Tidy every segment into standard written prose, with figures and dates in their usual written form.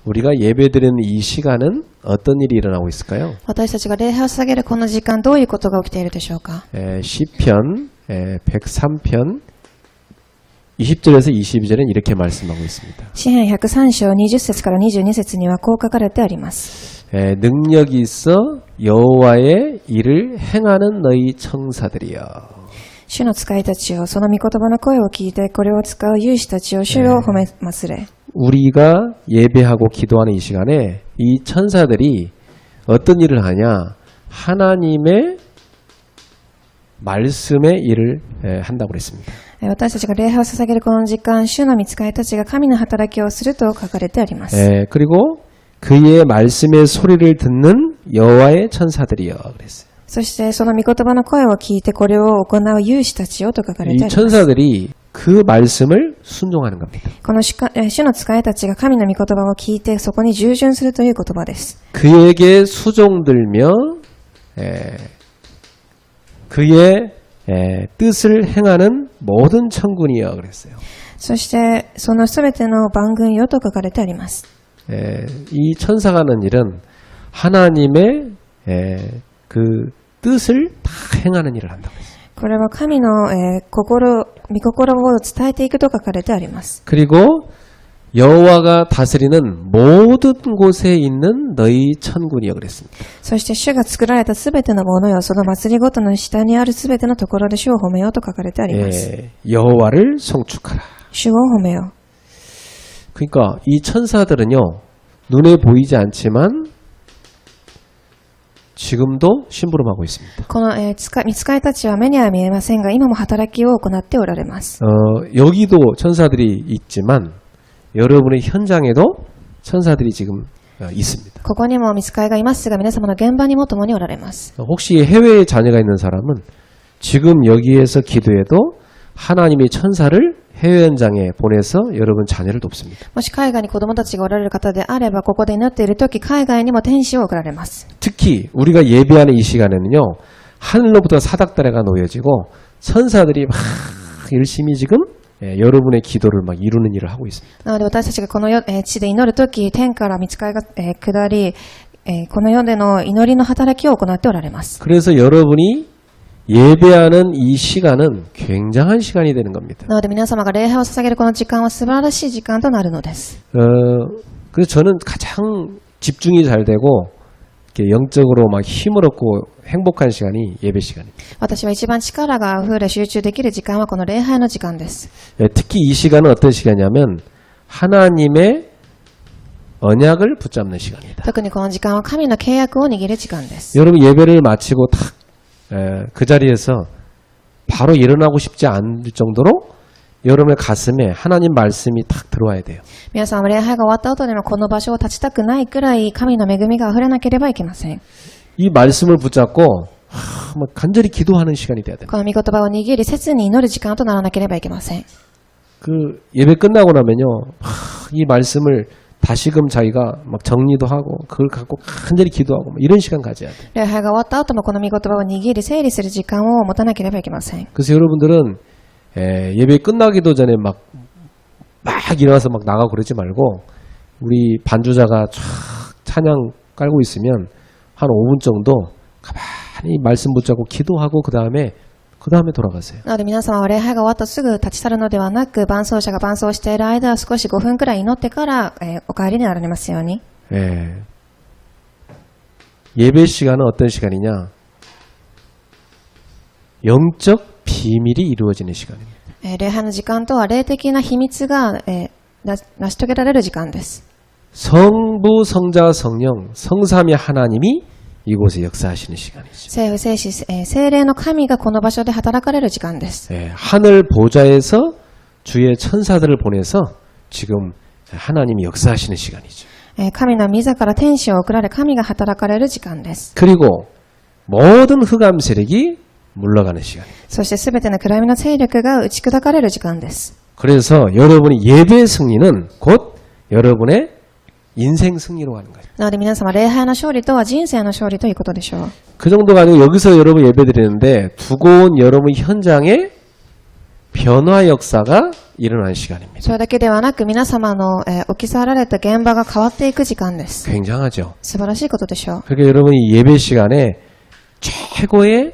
우리가 예배드리는 이 시간은 어떤 일이 일어나고 있을까요? 私たちが礼拝を捧げるこの時間、どういうことが起きているでしょうか。 시편 103편 20절에서 22절은 이렇게 말씀하고 있습니다. 詩編103章20節から22節にはこう書かれてあります。 능력이 있어 여호와의 일을 행하는 너희 청사들이여. 主の使いたちよ、その御言葉の声を聞いてこれを使う勇士たちを主を褒めますれ。 우리가 예배하고 기도하는 이 시간에 이 천사들이 어떤 일을 하냐? 하나님의 말씀의 일을 한다고 그랬습니다. 私たちが礼拝を捧げるこの時間、主の御使いたちが神の働きをすると書かれてあります。 그리고 그의 말씀의 소리를 듣는 여호와의 천사들이여 그랬어요. そしてその御言葉の声を聞いてこれを行う勇士たちよと書かれてあり 이 ます。 천사들이 그 말씀을 순종하는 겁니다. この主の使いたちが神の御言葉を聞いてそこに従順するという言葉です。 그에게 수종들며 그의 뜻을 행하는 모든 천군이여 그랬어요. そしてそのすべての万軍よと書かれてあります。 이 천사가 하는 일은 하나님의 그 뜻을 다 행하는 일을 한다고 했어요. これは神の御心を伝えていくと書かれてあります。 그리고 여호와가 다스리는 모든 곳에 있는 너희 천군이여 그랬습니다. そして主が作られたすべてのものよ、その祭りごとの下にあるすべてのところで主を褒めようと書かれてあります。 여호와를 송축하라. 主を褒めよう。 그러니까 이 천사들은요 눈에 보이지 않지만 지금도 심부름하고 있습니다. この御使いたちは目には見えませんが、今も働きを行っておられます。 여기도 천사들이 있지만 여러분의 현장에도 천사들이 지금 있습니다. ここにも御使いがいますが、皆様の現場にも共におられます。 혹시 해외에 자녀가 있는 사람은 지금 여기에서 기도해도 하나님이 천사를 해외 현장에 보내서 여러분 자녀를 돕습니다. もし海外に子供たちがおられる方であれば、ここで祈っているとき、海外にも天使を送られます。 특히 우리가 예배하는 이 시간에는요 하늘로부터 사닥다리가 놓여지고 천사들이 막 열심히 지금 여러분의 기도를 막 이루는 일을 하고 있습니다. なので私たちがこの地で祈るとき、天から御使いが下り、この世での祈りの働きを行っておられます。 그래서 여러분이 예배하는 이 시간은 굉장한 시간이 되는 겁니다. なので皆様が礼拝を捧げるこの時間は素晴らしい時間となるのです。 그래서 저는 가장 집중이 잘 되고 이렇게 영적으로 막 힘을 얻고 행복한 시간이 예배 시간입니다. 私は一番力があふれ集中できる時間はこの礼拝の時間です。 특히 이 시간은 어떤 시간이냐면 하나님의 언약을 붙잡는 시간입니다. 特にこの時間は神の契約を握る時間です。 여러분 예배를 마치고 딱 그 자리에서 바로 일어나고 싶지 않을 정도로 여러분의 가슴에 하나님 말씀이 딱 들어와야 돼요. 皆さんは礼拝が終わった後でもこの場所を立ちたくないくらい神の恵みがあふれなければいけません。 이 말씀을 붙잡고 간절히 기도하는 시간이 돼야 돼요. この御言葉を握り切に祈る時間とならなければいけません。 그 예배 끝나고 나면요 이 말씀을 다시금 자기가 막 정리도 하고 그걸 갖고 간절히 기도하고 막 이런 시간 가져야 돼요. 礼拝が終わった後もこの御言葉を握り整理する時間を持たなければいけません。 그래서 여러분들은 예배 끝나기도 전에 막 일어나서 막 나가고 그러지 말고 우리 반주자가 쫙 찬양 깔고 있으면 한 5분 정도 가만히 말씀 붙잡고 기도하고 그 다음에 돌아가세요. なので皆様は礼拝が終わったすぐ立ち去るのではなく、伴奏者が伴奏している間、少し5分くらい祈ってから、お帰りになられますように。 예배 시간은 어떤 시간이냐? 영적 비밀이 이루어지는 시간입니다. 礼拝の時間とは霊的な秘密が、成し遂げられる時間です。 성부, 성자, 성령, 성삼위 하나님이 이곳에 역사하시는 시간이죠. 聖父、聖子、聖霊の神がこの場所で働かれる時間です。 하늘 보좌에서 주의 천사들을 보내서 지금 하나님이 역사하시는 시간이죠. 神の御座から天使を送られ、神が働かれる時間です。 그리고 모든 흑암 세력이 물러가는 시간입니다. そしてすべての暗闇の勢力が打ち砕かれる時間です。 그래서 여러분의 예배 승리는 곧 여러분의 인생 승리로 가는 거예요. なので皆様、礼拝の勝利とは人生の勝利ということでしょう。 그 정도가 아니고 여기서 여러분 예배 드리는데 두고 온 여러분 현장에 변화 역사가 일어나는 시간입니다. それだけではなく、皆様の、起き去られた現場が変わっていく時間です。 굉장하죠. 素晴らしいことでしょう。 그러니까 여러분이 예배 시간에 최고의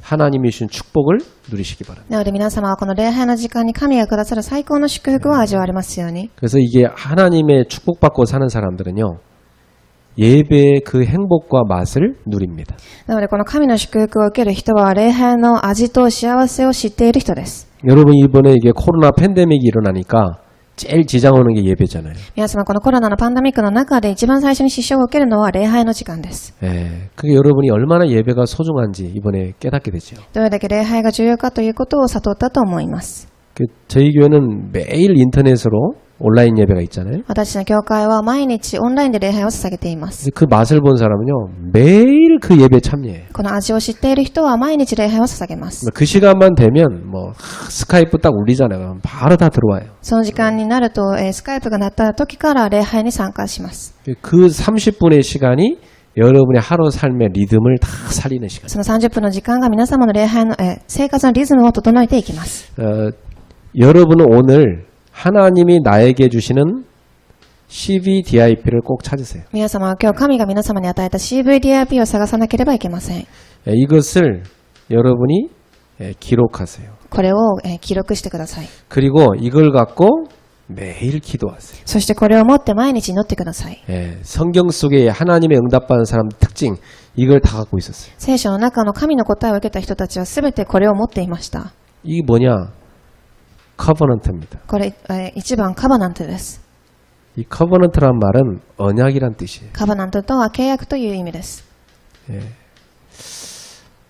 하나님이 주신 축복을 누리시기 바랍니다. なので皆様はこの礼拝の時間に神がくださる最高の祝福を味わわれますように。 그래서 이게 하나님의 축복받고 사는 사람들은요. 예배의 그 행복과 맛을 누립니다. なのでこの神の祝福を受ける人は礼拝の味と幸せを知っている人です。 여러분 이번에 이게 코로나 팬데믹이 일어나니까 제일 지장 오는 게 예배잖아요. 皆様このコロナのパンデミックの中で一番最初に支障を受けるのは礼拝の時間です。 예, 그게 여러분이 얼마나 예배가 소중한지 이번에 깨닫게 되죠. どれだけ礼拝が重要かということを悟ったと思います。 저희 교회는 매일 인터넷으로 온라인 예배가 있잖아요. 私の教会は毎日オンラインで礼拝を捧げています。 그 맛을 본 사람은요 매일 그 예배에 참여해요. この味を知っている人は毎日礼拝を捧げます。 그 시간만 되면 뭐 스카이프 딱 울리잖아요. 그럼 바로 다 들어와요. その時間になると、スカイプが鳴った時から礼拝に参加します。 그 30분의 시간이 여러분의 하루 삶의 리듬을 다 살리는 시간. その30分の時間が皆様の礼拝の、生活のリズムを整えていきます。 여러분은 오늘 하나님이 나에게 주시는 CVDIP를 꼭 찾으세요. 皆様は今日神が皆様に与えた CVDIP を探さなければいけません。 이것을 여러분이 기록하세요. これを、記録してください。 그리고 이걸 갖고 매일 기도하세요. そしてこれを持って毎日祈ってください。 성경 속에 하나님의 응답받은 사람 특징 이걸 다 갖고 있었어요. 聖書の中の神の答えを受けた人たちは全てこれを持っていました。 이게 뭐냐? 커버넌트입니다. これ、一番カバナントです。 이 커버넌트란 말은 언약이란 뜻이에요. カバナントとは契約という意味です。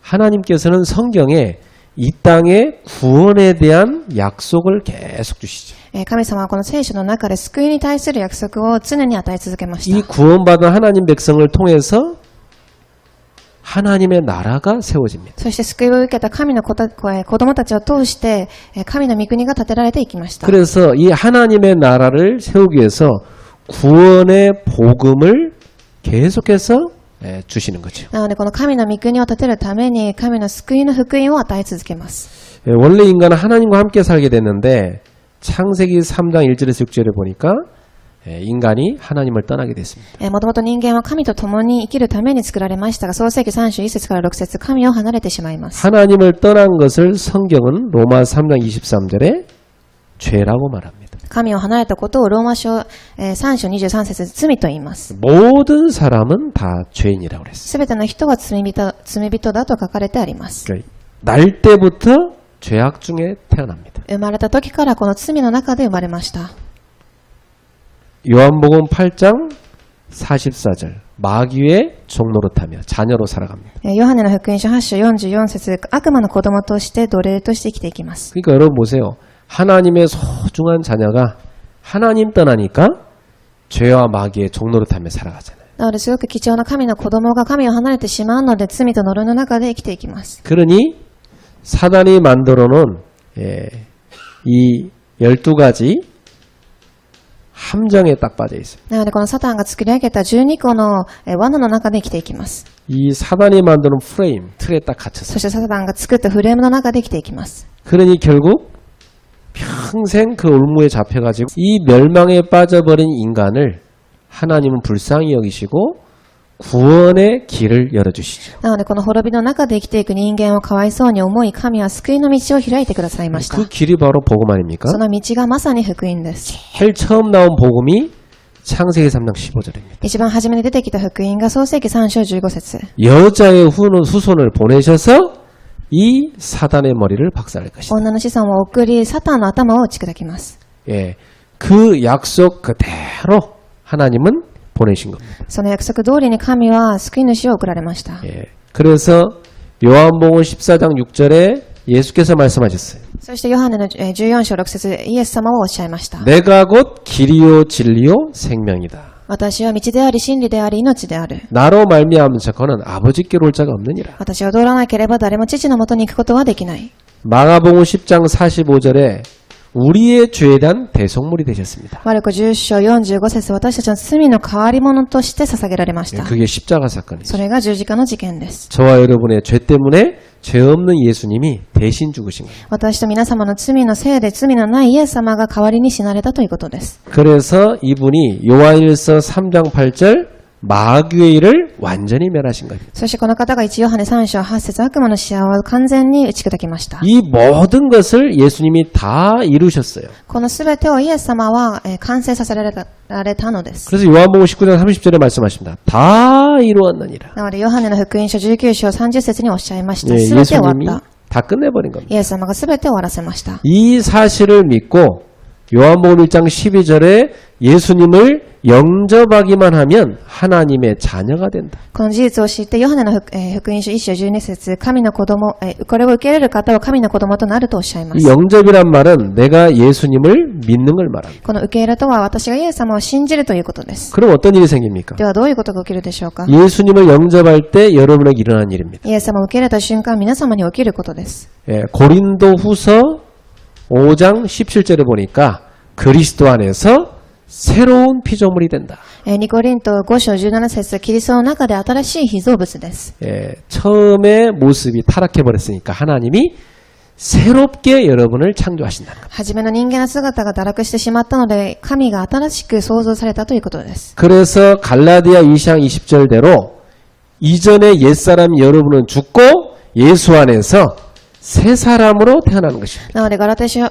하나님께서는 성경에 이 땅의 구원에 대한 약속을 계속 주시죠. 神様はこの聖書の中で救いに対する約束を常に与え続けまし 이 た。 구원받은 하나님 백성을 통해서 하나님의 나라가 세워집니다. そして救いを受けた神の子供たちを通して神の御国が建てられていきました。 그래서 이 하나님의 나라를 세우기 위해서 구원의 복음을 계속해서 주시는 거죠. なのでこの神の御国を建てるために神の救いの福音を与え続けます。 원래 인간은 하나님과 함께 살게 됐는데 창세기 3장 1절에서 6절에 보니까 인간이 하나님을 떠나게 됐습니다. もともと人間は神と共に生きるために作られましたが、創世記3章1節から6節、神を離れてしまいます。 하나님을 떠난 것을 성경은 로마 3장 23절에 죄라고 말합니다. 神を離れたことをローマ書3章23節で罪と言います。 모든 사람은 다 죄인이라고 그랬어요. すべての人は罪人だと書かれてあります。 그러니까 날 때부터 죄악 중에 태어납니다. 生まれた時からこの罪の中で生まれました。 요한복음 8장 44절 마귀의 종노릇하며 자녀로 살아갑니다. ヨハネの福音書8章44節、悪魔の子供として奴隷として生きていきます。 그러니까 여러분 보세요. 하나님의 소중한 자녀가 하나님 떠나니까 죄와 마귀의 종노릇하며 살아가잖아요. なのですごく貴重な神の子供が神を離れてしまうので罪と呪いの中で生きていきます。 그러니 사단이 만들어 놓은 이 12가지 함정에 딱 빠져 있어요. なのでこのサタンが作り上げた12個の罠の中で生きていきます。 이 사단이 만드는 프레임, 틀에 딱 갇혀서. そしてサタンが作ったフレームの中で生きていきます。 그러니 결국 평생 그 올무에 잡혀가지고 이 멸망에 빠져버린 인간을 하나님은 불쌍히 여기시고 구원의 길을 열어주시죠. なのでこの滅びの中で生きていく人間をかわいそうに思い、神は救いの道を開いてくださいました。 그 길이 바로 복음 아닙니까? その道がまさに福音です。 제일 처음 나온 복음이 창세기 3장 15절입니다. 一番初めに出てきた福音が創世記3章15節。 여자의 후손을 보내셔서 이 사단의 머리를 박살낼 것이다. 女の子孫を送り、サタンの頭を打ち砕きます。 예, 그 약속 그대로 하나님은 보내신 겁니다. その約束通りに神は救い主を送られました。 예, 그래서 요한복음 14장 6절에 예수께서 말씀하셨어요. そしてヨハネの14章6節イエス様はおっしゃいました。 내가 곧 길이요 진리요 생명이다. 私は道であり真理であり命である。 나로 말미암은 자거는 아버지께로 올 자가 없느니라. 私を通らなければ誰も父のもとに行くことはできない。 마가복음 10장 45절에 우리의 죄에 대한 대속물이 되셨습니다. マルコ10章45節、私たちの罪の代わり物として捧げられました。 그게 십자가 사건이죠. それが十字架の事件です。 저와 여러분의 죄 때문에 죄 없는 예수님이 대신 죽으신 거예요. 私と皆様の罪のせいで罪のないイエス様が代わりに死なれたということです。 그래서 이분이 요한일서 3장 8절 마귀의 일을 완전히 멸하신 거예요. そしてこの方が1ヨハネ3章8節悪魔の視野を完全に打ち砕きました。 이 모든 것을 예수님이 다 이루셨어요. このすべてをイエス様は完成させられたのです。 그래서 요한복음 19장 30절에 말씀하십니다. 다 이루었느니라. なのでヨハネの福音書19章30節におっしゃいました。すべて終わっ 예수님이 た。 다 끝내버린 겁니다. イエス様がすべて終わらせました。 이 사실을 믿고 요한복음 1장 12절에 예수님을 영접하기만 하면 하나님의 자녀가 된다. この事実を知ってヨハネの福音書1章12節神の子供、これを受け入れる方は神の子供となるとおっしゃいま 이 す。 영접이란 말은 내가 예수님을 믿는 걸 말합니다. この受け入れとは私がイエス様を信じるということです。 그럼 어떤 일이 생깁니까? ではどういうことが起きるでしょうか。 예수님을 영접할 때 여러분에게 일어난 일입니다. イエス様を受け入れた瞬間皆様に起きることです。 고린도 후서 5장 17절에 보니까 그리스도 안에서 새로운 피조물이 된다. 2コリント5章17節キリストの中で新しい被造物です。 처음의 모습이 타락해버렸으니까 하나님이 새롭게 여러분을 창조하신다는 것. 初めの人間の姿が堕落してしまったので神が新しく創造されたということです。 그래서 갈라디아 2장 20절대로 이전에 옛사람 여러분은 죽고 예수 안에서 새 사람으로 태어나는 것입니다. なのでガラテヤ書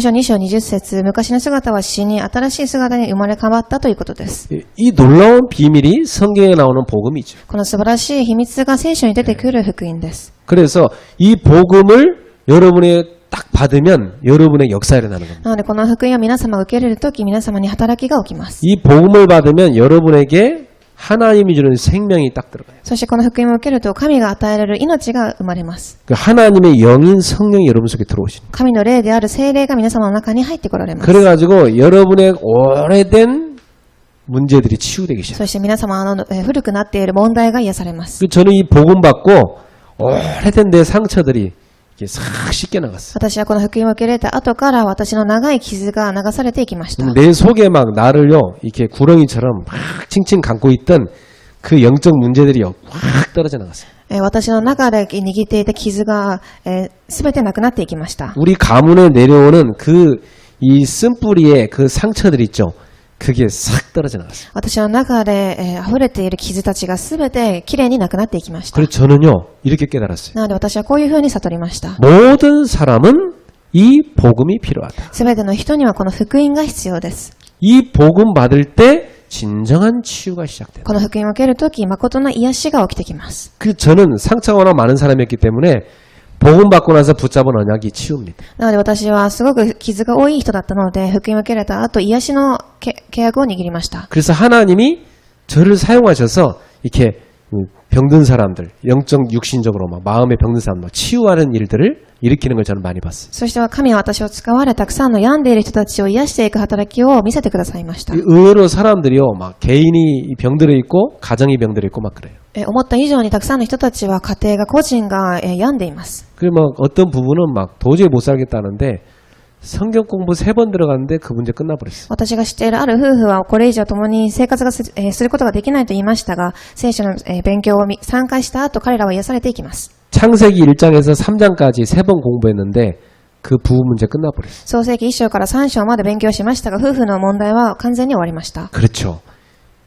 2章20節昔の姿は死に新しい姿に生まれ変わったということです。 이 놀라운 비밀이 성경에 나오는 복음이죠. この素晴らしい秘密が聖書に出てくる福音です。 그래서 이 복음을 여러분이 딱 받으면 여러분의 역사가 일어나는 겁니다. なのでこの福音を皆様が受け入れるとき皆様に働きが起きます。 이 복음을 받으면 여러분에게 하나님이 주는 생명이 딱 들어가요. そしてこの福音を受けると神が与えられる命が生まれます。 그 하나님의 영인 성령이 여러분 속에 들어오시는 거예요. 神の霊である聖霊が皆様の中に入ってこられます。 그래가지고 여러분의 오래된 문제들이 치유되기 시작해요. そして皆様古くなっている問題が癒されます。 저는 이 복음 받고 오래된 내 상처들이 이렇게 싹 씻겨나갔어요. 私はこの福音を受け入れた後から私の長い傷が流されていきました。 내 속에 막 나를요 이렇게 구렁이처럼 막 칭칭 감고 있던 그 영적 문제들이요 확 떨어져 나갔어요. 私の中で握っていた傷がすべてなくなっていきました。 우리 가문에 내려오는 그 이 쓴뿌리의 그 상처들 있죠. 그게 싹 떨어져 나갔어요. 私の中で溢れている傷たちがすべてきれいになくなっていきました。 그래서 저는요 이렇게 깨달았어요. なので私はこういうふうに悟りました。 모든 사람은 이 복음이 필요하다. すべての人にはこの福音が必要です。 이 복음 받을 때 진정한 치유가 시작된다. この福音を受けるとき、誠の癒しが起きてきます。 그 저는 상처가 워낙 많은 사람이었기 때문에 복음 받고 나서 붙잡은 언약이 치유입니다. なので私はすごく傷が多い人だったので、福音を受けられた後、癒しの契約を握りました。 그래서 하나님이 저를 사용하셔서 이렇게 병든 사람들, 영적 육신적으로 막 마음에 병든 사람들 치유하는 일들을 일으키는 걸 저는 많이 봤어요. そして神は私を使われたくさんの病んでいる人たちを癒していく働きを見せてくださいました。 의외로 사람들이요, 막 개인이 병들어 있고 가정이 병들어 있고 막 그래요. 思った以上にたくさんの人たちは家庭が個人が病んでいます。 그리고 막 어떤 부부는 막 도저히 못 살겠다는데 성경 공부 3번 들어갔는데 그 문제 끝나버렸어요. 私が知っているある夫婦はこれ以上共に生活がすることができないと言いましたが、聖書の勉強を3回した後、彼らは癒されていきます。 창세기 1장에서 3장까지 3번 공부했는데 그 부부 문제 끝나버렸어요. 創世記1章から3章まで勉強しましたが、夫婦の問題は完全に終わりました。 그렇죠.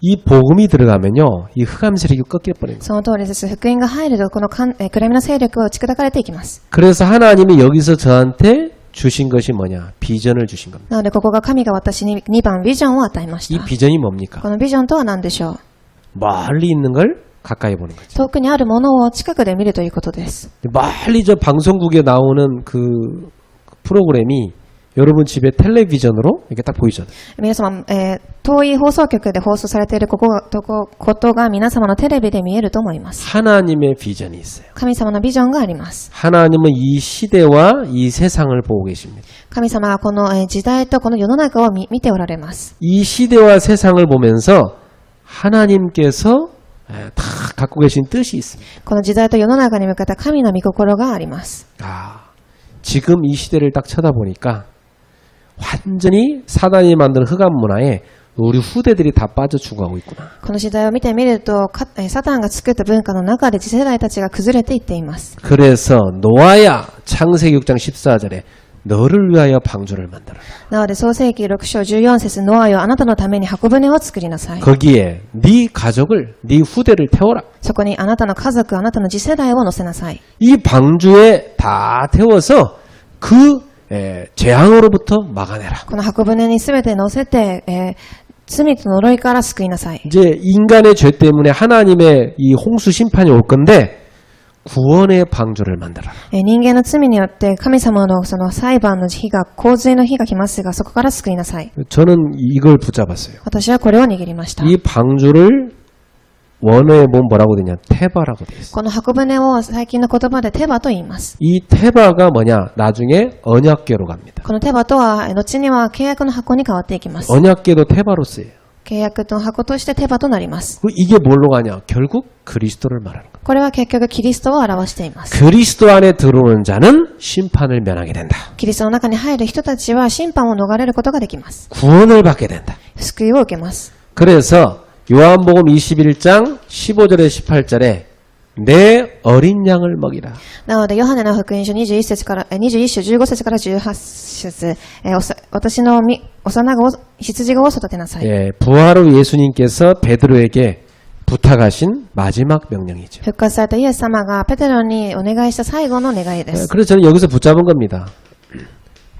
이 복음이 들어가면요, 이 흑암 세력이 꺾여버린 거예요. その通りです。福音が入ると、この暗闇の勢力を打ち砕かれていきます。 그래서 하나님이 여기서 저한테 주신 것이 뭐냐? 비전을 주신 겁니다. なので、ここが神が私に2番ビジョンを与えまし 이 た。 비전이 뭡니까? このビジョンとは何でしょう。 멀리 있는 걸 가까이 보는 거죠. 遠くにあるものを近くで見るということです。 멀리 저 방송국에 나오는 그 프로그램이 여러분 집에 텔레비전으로 이렇게 딱 보이잖아요. 皆様、遠い放送局で放送されていることが皆様のテレビで見えると思います。 하나님의 비전이 있어요. 神様のビジョンがあります。 하나님은 이 시대와 이 세상을 보고 계십니다. 神様はこの時代とこの世の中を見ておられます。 이 시대와 세상을 보면서 하나님께서 다 갖고 계신 뜻이 있습니다. この時代と世の中に向かった神の御心があります。 지금 이 시대를 딱 쳐다보니까 완전히 사단이 만든 흑암 문화에 우리 후대들이 다 빠져 죽어가고 있구나. この時代を見てみると、サタンが作った文化の中で次世代たちが崩れていっています。 그래서 노아야 창세기 6장 14절에 너를 위하여 방주를 만들어라. なので創世記6章14節ノアよあなたのために箱舟を作りなさい。 거기에 네 가족을 네 후대를 태워라. そこにあなたの家族、あなたの次世代を乗せなさい。 이 방주에 다 태워서 그 재앙으로부터 막아내라. この箱舟にすべて乗せて、罪と呪いから救いなさい。 이제 인간의 죄 때문에 하나님의 이 홍수 심판이 올 건데 구원의 방주를 만들어라. 人間の罪によって神様のその裁判の日が、洪水の日が来ますが、そこから救いなさい。 저는 이걸 붙잡았어요. 私はこれを握りました。 이 방주를 원어에 보면 뭐라고 되냐? 테바라고 돼 있어요. この箱舟を最近の言葉でテバと言います。 이 테바가 뭐냐? 나중에 언약궤로 갑니다. このテバとは、後には契約の箱に変わっていきます。 언약궤도 테바로 쓰여요. 契約の箱としてテバとなります。 이게 뭘로 가냐? 결국 그리스도를 말하는 거예요. これは結局キリストを表しています。 그리스도 안에 들어오는 자는 심판을 면하게 된다. キリストの中に入る人たちは審判を逃れることができます。 구원을 받게 된다. 救いを受けます。 그래서 요한복음 21장 15절에 18절에 내 어린 양을 먹이라. なので、ヨハネの福音書21節から、21章15節から18節、私の幼子を、羊子を育てなさい。 예, 부활 후 예수님께서 베드로에게 부탁하신 마지막 명령이죠. 復活されたイエス様がペテロにお願いした最後の願いで 예, す。 그래서 저는 여기서 붙잡은 겁니다.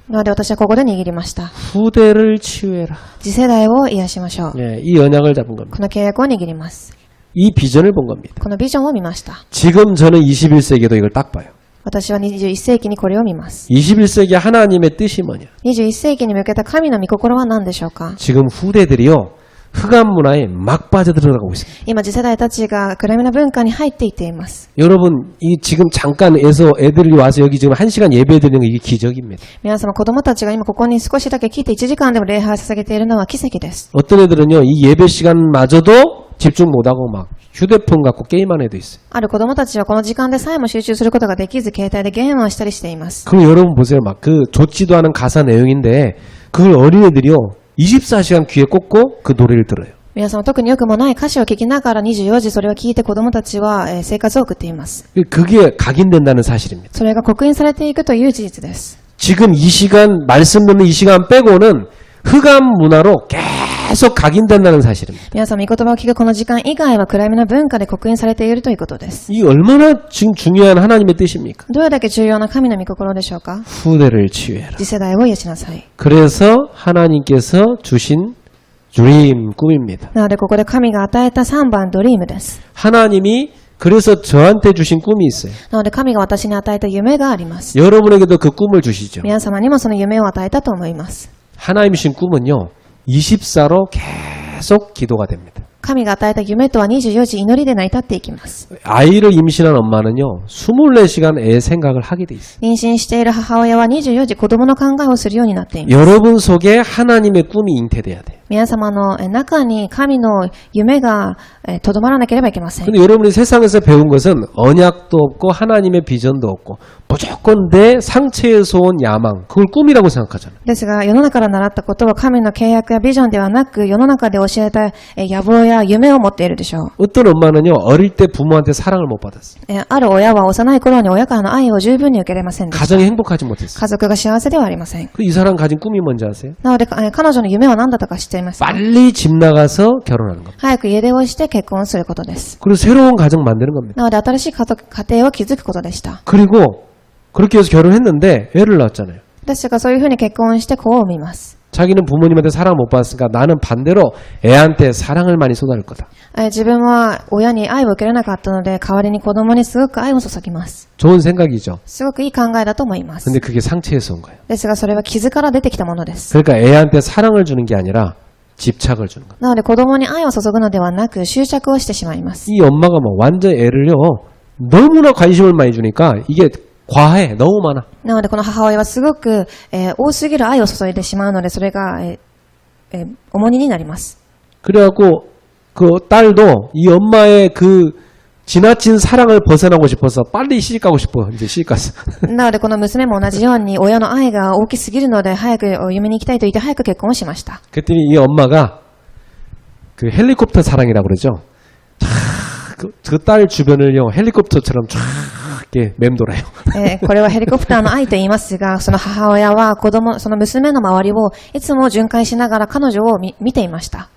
なので私はここで握りました。 후대를 치유해라. 次世代を癒しましょう。 예, 이 언약을 잡은 겁니다. この契約を握ります。 이 비전을 본 겁니다. このビジョンを見ました。 지금 저는 21세기에도 이걸 딱 봐요. 私は21世紀にこれを見ます。 21세기 하나님의 뜻이 뭐냐? 21世紀に向けた神の御心は何でしょうか。 지금 후대들이요. 흑암 문화에 막 빠져들어가고 있습니다. 今次世代たちが暗闇の文化に入っていっています。 여러분, 이 지금 잠깐 애들이 와서 여기 지금 1시간 예배 드리는 게 이게 기적입니다. 皆様子供たちが今ここに少しだけ来て1時間でも礼拝を捧げているのは奇跡です。 어떤 애들은요, 이 예배 시간마저도 집중 못하고 막 휴대폰 갖고 게임하는 애도 있어요. ある子供たちはこの時間でさえも集中することができず、携帯でゲームをしたりしています。 그럼 여러분 보세요. 막 그 좋지도 않은 가사 내용인데 그걸 어린애들이요, 24시간 귀에 꽂고 그 노래를 들어요. 皆様特によくもない歌詞を聞きながら24時それを聞いて子供たちは生活を送っています。 그게 각인된다는 사실입니다. それが刻印されていくという事実です。 지금 이 시간, 말씀 듣는 이 시간 빼고는 흑암 문화로 계속 각인된다는 사실입니다. 皆様御言葉を聞くこの時間以外は暗闇の文化で刻印されているということです。 이 얼마나 지금 중요한 하나님의 뜻입니까? どれだけ重要な神の御心でしょうか。 후대를 치유해라. 次世代を癒しなさい。 그래서 하나님께서 주신 드림, 꿈입니다. なのでここで神が与えた3番ドリームです。 하나님이 그래서 저한테 주신 꿈이 있어요. なので神が私に与えた夢があります。 여러분에게도 그 꿈을 주시죠. 皆様にもその夢を与えたと思います。 하나님 주신 꿈은요, 24로 계속 기도가 됩니다. 神が与えた夢とは24時祈りで成り立っていきます。 아이를 임신한 엄마는요, 24시간 애 생각을 하게 돼 있어요. 妊娠している母親は24時子供の考えをするようになっています。 여러분 속에 하나님의 꿈이 잉태돼야 돼요. 皆様の中に神の夢がとどまらなければいけません。 근데 여러분이 세상에서 배운 것은 언약도 없고 하나님의 비전도 없고 무조건 내 상체에서 온 야망, 그걸 꿈이라고 생각하잖아요. ですが世の中から習ったことは神の契約やビジョンではなく世の中で教えた野望や夢を持っているでしょう。 어떤 엄마는요, 어릴 때 부모한테 사랑을 못 받았어요. ある親は幼い頃に親からの愛を十分に受けれませんでした。 가정이 행복하지 못했어요. 家族が幸せではありません。 이 사람 가진 꿈이 뭔지 아세요? なので彼女の夢は何だったか知っていますか。 빨리 집 나가서 결혼하는 겁니다. 早く家出をして結婚することです。 그리고 새로운 가정 만드는 겁니다. なので新しい家庭を築くことでした。 그리고 그렇게 해서 결혼했는데 애를 낳았잖아요. 私がそういうふうに結婚して子を産みます。 자기는 부모님한테 사랑을 못 받았으니까 나는 반대로 애한테 사랑을 많이 쏟아낼 거다. 自分は親に愛を受けれなかったので代わりに子供にすごく愛を注ぎます。 좋은 생각이죠. すごくいい考えだと思います。 근데 그게 상처에서 온 거예요. ですがそれは傷から出てきたものです。 그러니까 애한테 사랑을 주는 게 아니라 집착을 주는 거예요. なので子供に愛を注ぐのではなく執着をしてしまいます。 이 엄마가 뭐 완전 애를요, 너무나 관심을 많이 주니까 이게 과해. 너무 많아. なのでこの母親はすごく、多すぎる愛を注いでしまうのでそれが、重荷になります。 그래갖고 그 딸도 이 엄마의 그 지나친 사랑을 벗어나고 싶어서 빨리 시집 가고 싶어. 이제 시집 갔어. なのでこの娘も同じように親の愛が大きすぎるので早くお嫁に行きたいと言って早く結婚をしました。 그랬더니 이 엄마가 그 헬리콥터 사랑이라고 그러죠. 그 딸 주변을요 헬리콥터처럼 쫙 이렇게 맴돌아요. これはヘリコプターの愛と言いますが、その母親はその娘の周りをいつも巡回しながら彼女を見ていました。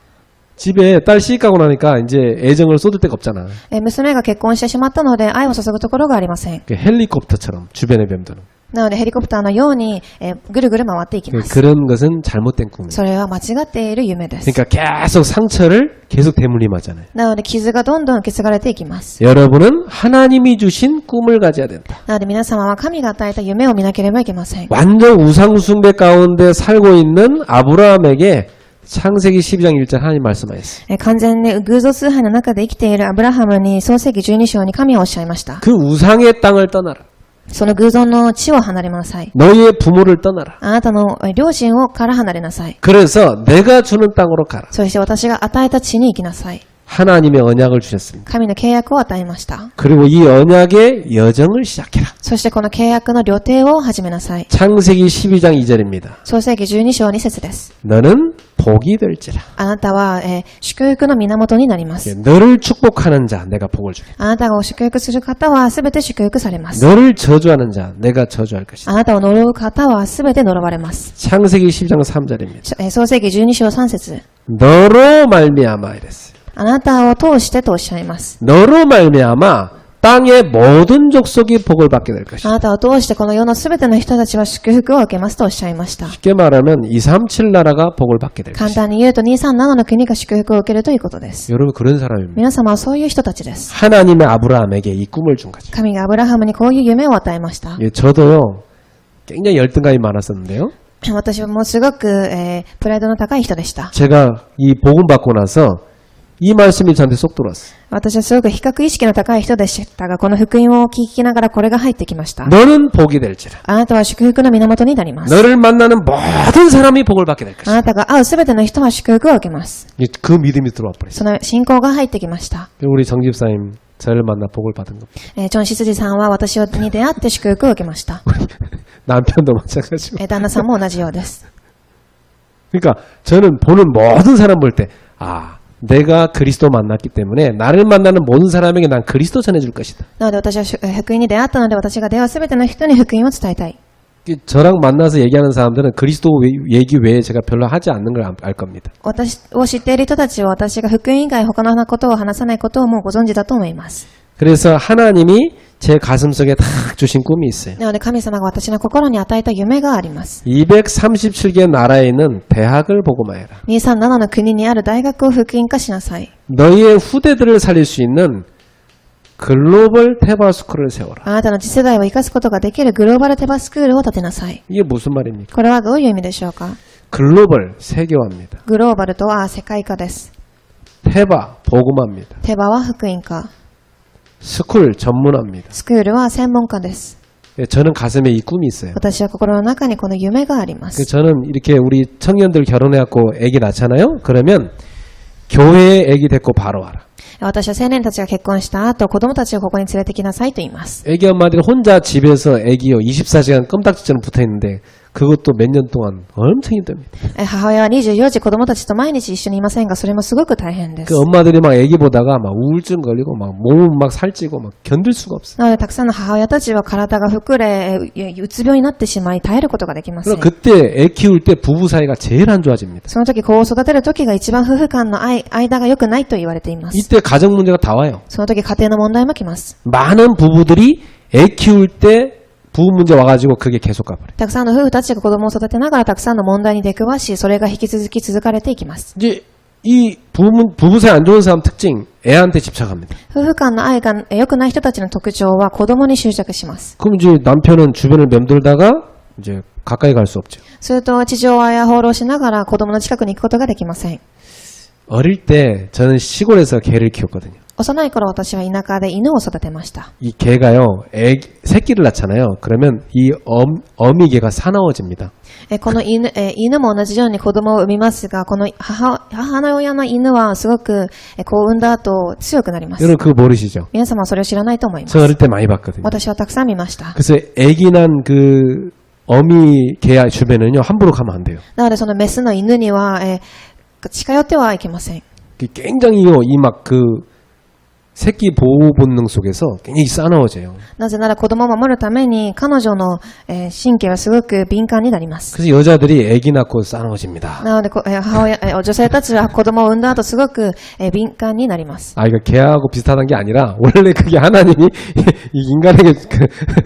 집에 딸 시집 가고 나니까 이제 애정을 쏟을 데가 없잖아. 娘が結婚してしまったので愛を注ぐところがありません。 그 헬리콥터처럼 주변에 맴도는. なのでヘリコプターのように、ぐるぐる回っていきます。 그런 것은 잘못된 꿈이에요. それは間違っている夢です。 그러니까 계속 상처를 계속 되물림하잖아요. なので傷がどんどん受け継がれていきます。 여러분은 하나님이 주신 꿈을 가져야 된다. なので皆様は神が与えた夢を見なければいけません。 완전 우상숭배 가운데 살고 있는 아브라함에게 창세기 12장 1절 하나님 말씀하셨어요. 完全に偶像崇拝の中で生きているアブラハムに創世記12章に神はおっしゃいました。 그 우상의 땅을 떠나라. その偶像の地を離れなさい。 너희의 부모를 떠나라. あなたの両親から離れなさい。 그래서 내가 주는 땅으로 가라. そして私が与えた地に行きなさい。 하나님의 언약을 주셨습니다. 神の契約を与えました。 그리고 이 언약의 여정을 시작해라. そしてこの契約の旅程を始めなさい。 창세기 12장 2절입니다. 創世記12章2節です。 너는 복이 될지라. あなたは、祝福の源になります。 너를 축복하는 자 내가 복을 주겠다. あなたが祝福する方はすべて祝福されます。 너를 저주하는 자 내가 저주할 것이다. あなたを呪う方はすべて呪われます。 창세기 12장 3절입니다. 創世記12章3節 너로 말미암아 이랬어요. あなたを通してとおっしゃいます。 너로 말미암아 땅의 모든 족속이 복을 받게 될 あ 것이다. なたを通してこの世のすべての人たちは祝福を受けますとおっしゃいました。 쉽게 말하면 237 나라가 복을 받게 될 簡 것이다. 単に言うと237の国が祝福を受けるということです。 여러분 그런 사람입니다. 皆様はそういう人たちです。 하나님의 아브라함에게 이 꿈을 준 거죠. 神がアブラハムにこういう夢を与えました。 예, 저도요 굉장히 열등감이 많았었는데요. 私はもうすごく、プライドの高い人でした。 제가 이 복음 받고 나서 이 말씀이 저한테 쏙 들어왔어요. 私はすごく比較意識の高い人でしたが、この福音を聞きながらこれが入ってきました。 너는 복이 될지라. あなたは祝福の源になります。 너를 만나는 모든 사람이 복을 받게 될 あ 것이다. なたが会うすべての人は祝福を受けます。 예, 그 믿음이 들어와 버렸어요. その信仰が入ってきました。 우리 정 집사님 저를 만나 복을 받은 겁니다. ジョン・シスジさんは私に出会って祝福を受けました。 남편도 마찬가지고. 旦那さんも同じようです。 그러니까 저는 보는 모든 사람 볼 때 내가 그리스도 만났기 때문에 나를 만나는 모든 사람에게 난 그리스도 전해줄 것이다. なので私は福音に出会ったので私が出会うすべての人に福音を伝えたい。 저랑 만나서 얘기하는 사람들은 그리스도 얘기 외에 제가 별로 하지 않는 걸 알 겁니다. 私を知っている人たちは私が福音以外他のことを話さないことをもうご存知だと思います。 그래서 하나님이 제 가슴속에 딱 주신 꿈이 있어요. なので神様が私の心に与えた夢があります。 237개 나라에 있는 대학을 복음화해라. 237の国にある大学を福音化しなさい。 너희의 후대들을 살릴 수 있는 글로벌 테바스쿨을 세워라. あなたの次世代を生かすことができるグローバルテバスクールを建てなさい。 이게 무슨 말입니까? これはどういう意味でしょうか。 글로벌 세계화입니다. グローバルとは世界化です。 테바 복음화입니다. テバは福音化。 스쿨 전문화입니다. スクールは専門家です。 저는 가슴에 이 꿈이 있어요. 私は心の中にこの夢がありま 그 す。 저는 이렇게 우리 청년들 결혼해갖고 애기 낳잖아요. 그러면 교회에 애기 데리고 바로 와라. 私は青年たちが結婚した後、子供たちをここに連れてきなさいと言います。 애기 엄마들이 혼자 집에서 애기요 24시간 껌딱지처럼 붙어있는데 그것도 몇 년 동안 엄청 힘듭니다. 母親は24時子供たちと毎日一緒にいませんが、それもすごく大変です。 그 엄마들이 막 애기 보다가 막 우울증 걸리고 막 몸은 막 살찌고 막 견딜 수가 없어요. なので、たくさんの母親たちは体が膨れ、うつ病になってしまい、耐えることができません。 그럼 그때 애 키울 때 부부 사이가 제일 안 좋아집니다. その時、子を育てる時が一番夫婦間の間が良くないと言われています。 이때 가정 문제가 다 와요. その時、家庭の問題も来ます。 많은 부부들이 애 키울 때 부부 문제 와가지고 그게 계속 가버려요. たくさんの夫婦たちが子供を育てながらたくさんの問題に出くわし、それが引き続き続かれていきます。 이제 이 부부 사이 안 좋은 사람 특징 애한테 집착합니다. 夫婦間の愛が良くない人たちの特徴は子供に執着します。 그럼 이제 남편은 주변을 맴돌다가 이제 가까이 갈 수 없죠. すると、地上愛を放浪しながら子供の近くに行くことができません。 어릴 때 저는 시골에서 개를 키웠거든요. 幼い頃私は田舎で犬を育てました。 이 개가요, 새끼를 낳잖아요. 그러면 이 어미 개가 사나워집니다. この犬も同じように子供を産みますが、この母の親の犬はすごく子を産んだ後強くなります。 여러분 그거 모르시죠? 皆様はそれを知らないと思いま 저 す。 어릴 때 많이 봤거든요. 私はたくさん見ました。 그래서 애기 난 그 어미 개 주변은요 함부로 가면 안 돼요. なのでそのメスの犬には近寄ってはいけません。 굉장히요, 이 막 그 새끼 보호 본능 속에서 굉장히 싸나워져요. なぜなら子供を守るために彼女の、神経はすごく敏感になります。 그래서 여자들이 아기 낳고 싸나워집니다. なので、母親、女性たちは子供を産んだ後すごく、敏感になります。 아, 이거 개하고 비슷하다는 게 아니라 원래 그게 하나님이 이 인간에게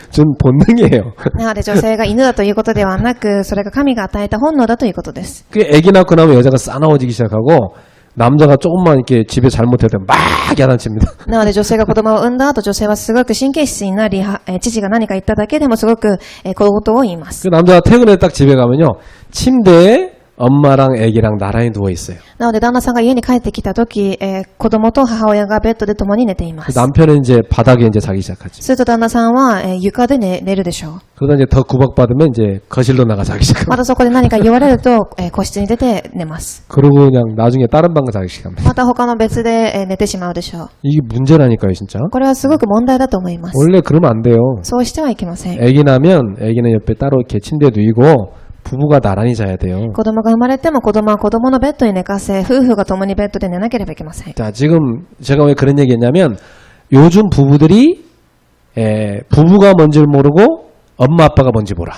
준 본능이에요. なので女性が犬だということではなく、それが神が与えた本能だということです。 그 아기 낳고 나면 여자가 싸나워지기 시작하고 남자가 조금만 이렇게 집에 잘못할 때 막 야단칩니다. なので女性が子供を産んだ後、女性はすごく神経質になり、父が何か言っただけでもすごく、小言を言います。 그 남자가 퇴근해 딱 집에 가면요, 침대에 엄마랑 아기랑 나란히 누워 있어요. なので旦那さんが家に帰ってきた時、子供と母親がベッドで共に寝ていま 그 す。 남편은 이제 바닥에 이제 자기 시작하지. すると旦那さんは、床で寝るでしょう。 그러다 이제 더 구박받으면 이제 거실로 나가 자기 시작합니다. またそこで何か言われると、個室に出て寝ます。 그러고 그냥 나중에 다른 방 자기 시작합니다. また他の別で、寝てしまうでしょう。 이게 문제라니까요, 진짜. これはすごく問題だと思います。 원래 그러면 안 돼요. そうしてはいけません。 아기 나면 아기는 옆에 따로 이렇게 침대에 누이고 부부가 나란히 자야 돼요. 子供が生まれても子供は子供のベッドに寝かせ、夫婦が共にベッドで寝なければいけません。 자, 지금 제가 왜 그런 얘기 했냐면 요즘 부부들이 부부가 뭔지를 모르고 엄마 아빠가 뭔지 몰라.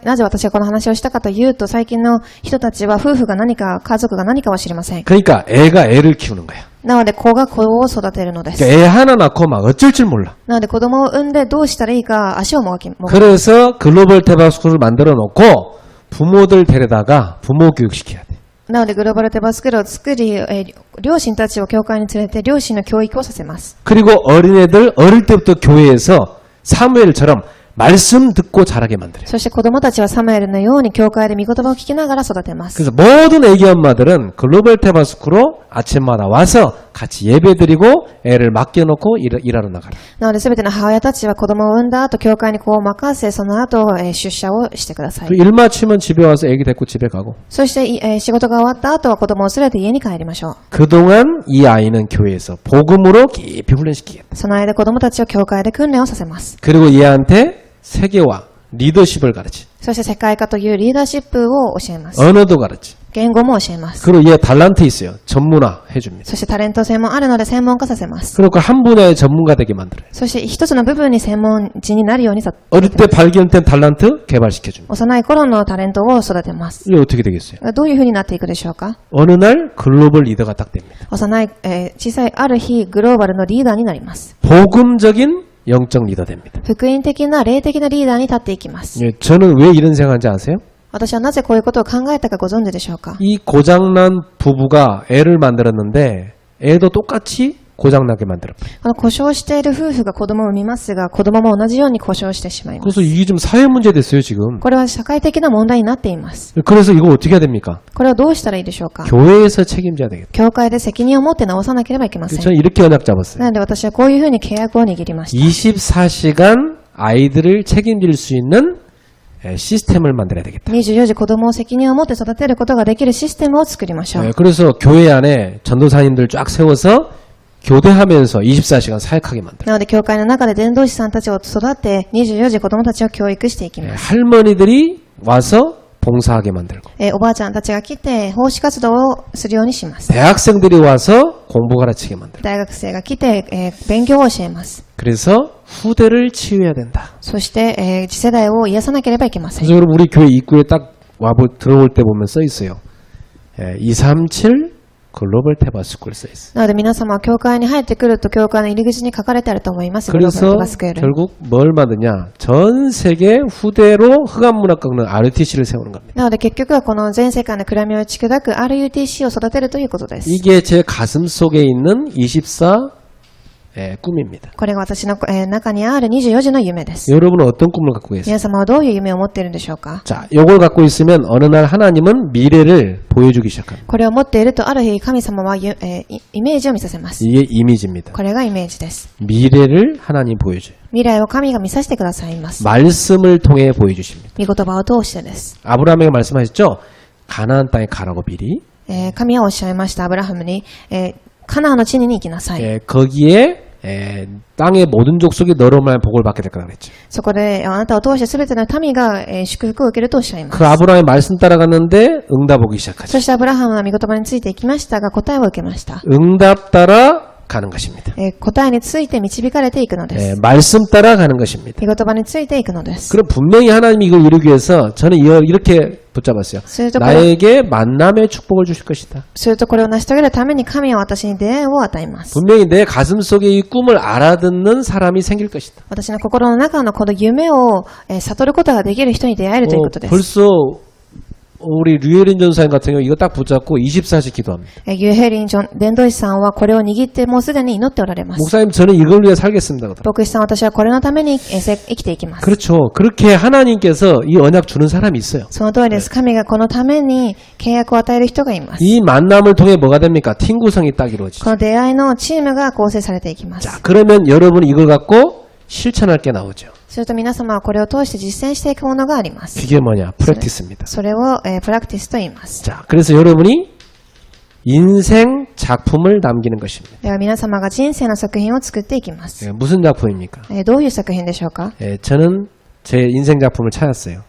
なぜ私がこの話をしたかというと、最近の人たちは夫婦が何か、家族が何かは知りません。 그러니까 애가 애를 키우는 거야. なので子が子を育てるのです。 그러니까 애 하나 낳고 막 어쩔 줄 몰라. なので子供を産んでどうしたらいいか足をもがき、 그래서 글로벌 테바스쿨을 만들어 놓고 부모들 데려다가 부모 교육시켜야 돼. なのでグローバルテバスクールを作り、両親たちを教会に連れて両親の教育をさせます。 그리고 어린애들 어릴 때부터 교회에서 사무엘처럼 말씀 듣고 자라게 만들어요. そして子供たちはサムエルのように教会で御言葉を聞きながら育てます。 그래서 모든 애기 엄마들은 글로벌 테바스쿨로 아침마다 와서 같이 예배드리고 애를 맡겨놓고 일하러 나가라. なので全ての母親たちは子供を産んだ後、教会に子を任せ、その後、出社をしてください。 일 마치면 집에 와서 애기 데리고 집에 가고. そして、仕事が終わった後は子供を連れて家に帰りましょう。 그동안 이 아이는 교회에서 복음으로 깊이 훈련시키겠다. その間子供たちを教会で訓練をさせます。 그리고 얘한테 세계화, 리더십을 가르치. そして世界化というリーダーシップを教えます。 언어도 가르치. 言語も教えます。 그리고 얘 달란트 있어요. 전문화 해줍니다. そしてタレント性もあるので専門化させます。 그리고 한 분야의 전문가 되게 만들어요. そして一つの部分に専門人になるようにさ 어릴 때 발견된 달란트 개발시켜줍니다. 幼い頃のタレントを育てます。 이게 어떻게 되겠어요? どういうふうになっていくでしょうか。 어느 날 글로벌 리더가 딱 됩니다. 幼い、小さいある日グローバルのリーダーになります。 복음적인 영적 리더 됩니다. 福音的な霊的なリーダーに立っていきます。 예, 저는 왜 이런 생각하는지 아세요? 私はなぜこういうことを考えたかご存知でしょうか。 이 고장난 부부가 애를 만들었는데 애도 똑같이 고장나게 만들었어요. 故障している夫婦が子供を産みますが、子供も同じように故障してしまいます。 그래서 이게 좀 사회 문제 됐어요, 지금. これは社会的な問題になっています。 그래서 이거 어떻게 해야 됩니까? これをどうしたらいいでしょうか。 교회에서 책임져야 되겠다. 教会で責任を持って直さなければいけません。 저는 이렇게 언약 잡았어요. なので私はこういうふうに契約を握りました。 24시간 아이들을 책임질 수 있는 시스템을 만들어야 되겠다. 24時子供を責任を持って育てることができるシステムを作りましょう。 그래서 교회 안에 전도사님들 쫙 세워서 교대하면서 24시간 사역하게 만들어요. なので教会の中で伝道師さんたちを育て、24時子供たちを教育していきます。 할머니들이 와서 봉사하게 만들고 おばあちゃんたちが来て奉仕活動をするようにします。 대학생들이 와서 공부 가르치게 만들고 大学生が来て、勉強を教えます。 그래서 후대를 치유해야 된다. そして、次世代を癒さなければいけません。 그래서 여러분 우리 교회 입구에 딱 들어올 때 보면 써 있어요. 237 글로벌 테바스쿨 써 있어요. なので皆様は教会に入ってくると教会の入り口に書かれてあると思います。グローバル 그래서 テバスクール。 결국 뭘 만드냐? 전 세계 후대로 흑암문학 깎는 RUTC를 세우는 겁니다. なので結局はこの全世界の暗闇を打ち砕く RUTC を育てるということです。 이게 제 가슴 속에 있는 24 꿈입니다. これが私の、中にある24時の夢です。 여러분은 어떤 꿈을 갖고 계세요? 皆様はどういう夢を持っているんでしょうか。 자, 요걸 갖고 있으면 어느 날 하나님은 미래를 보여주기 시작합니다. これを持っているとある日神様は、イメージを見させます。 이게 이미지입니다. これがイメージです。 미래를 하나님 보여줘요. 未来を神が見させてくださいます。 말씀을 통해 보여주십니다. 御言葉を通してです。 아브라함에게 말씀하셨죠? 가나안 땅에 가라고 미리. 神はおっしゃいました。アブラハムに、カナンの地に行きなさい。 거기에 땅의 모든 족속이 너로 말하여 복을 받게 될 거라 그랬죠. そこで、あなたを通してすべての民が、祝福を受けるとおっしゃいます。 그 아브라함의 말씀 따라갔는데 응답 오기 시작하죠. そしてアブラハムは御言葉についていきましたが、答えを受けました。 응답 따라 가는 것입니다. 答えについて導かれていくのです。 말씀 따라 가는 것입니다. 御言葉についていくのです。 그럼 분명히 하나님이 이걸 이루기 위해서 저는 이렇게 붙잡았어요. するとこれ、 나에게 만남의 축복을 주실 것이다. するとこれを成し遂げるために神は私に出会いを与えます。 분명히 내 가슴 속에 이 꿈을 알아듣는 사람이 생길 것이다. 私の心の中のこの夢を悟ることができる人に出会えるということです。 벌써 우리 류혜린 전사님 같은 경우 이거 딱 붙잡고 24시 기도합니다. ユーヘリン伝道師さんはこれを握ってもうすでに祈っておられます。 목사님 저는 이걸 위해 살겠습니다. 그러더라고요. 牧師さん、私はこれのために生きていきます。 그렇죠. 그렇게 하나님께서 이 언약 주는 사람이 있어요. その通りです。神がこのために契約を与える人がいます。 이 만남을 통해 뭐가 됩니까? 팀 구성이 딱 이루어지죠. この出会いのチームが構成されていきます。 자, 그러면 여러분이 이걸 갖고 실천할 게 나오죠. すると皆様はこれを通して実践していくものがあります。 그게 뭐냐? 프랙티스입니다. それをプラクティスと言います。 자, 그래서 여러분이 인생 작품을 남기는 것입니다. では皆様が人生の作品を作っていきます。 무슨 작품입니까? どういう作品でしょうか？ 저는 제 인생 작품을 찾았어요.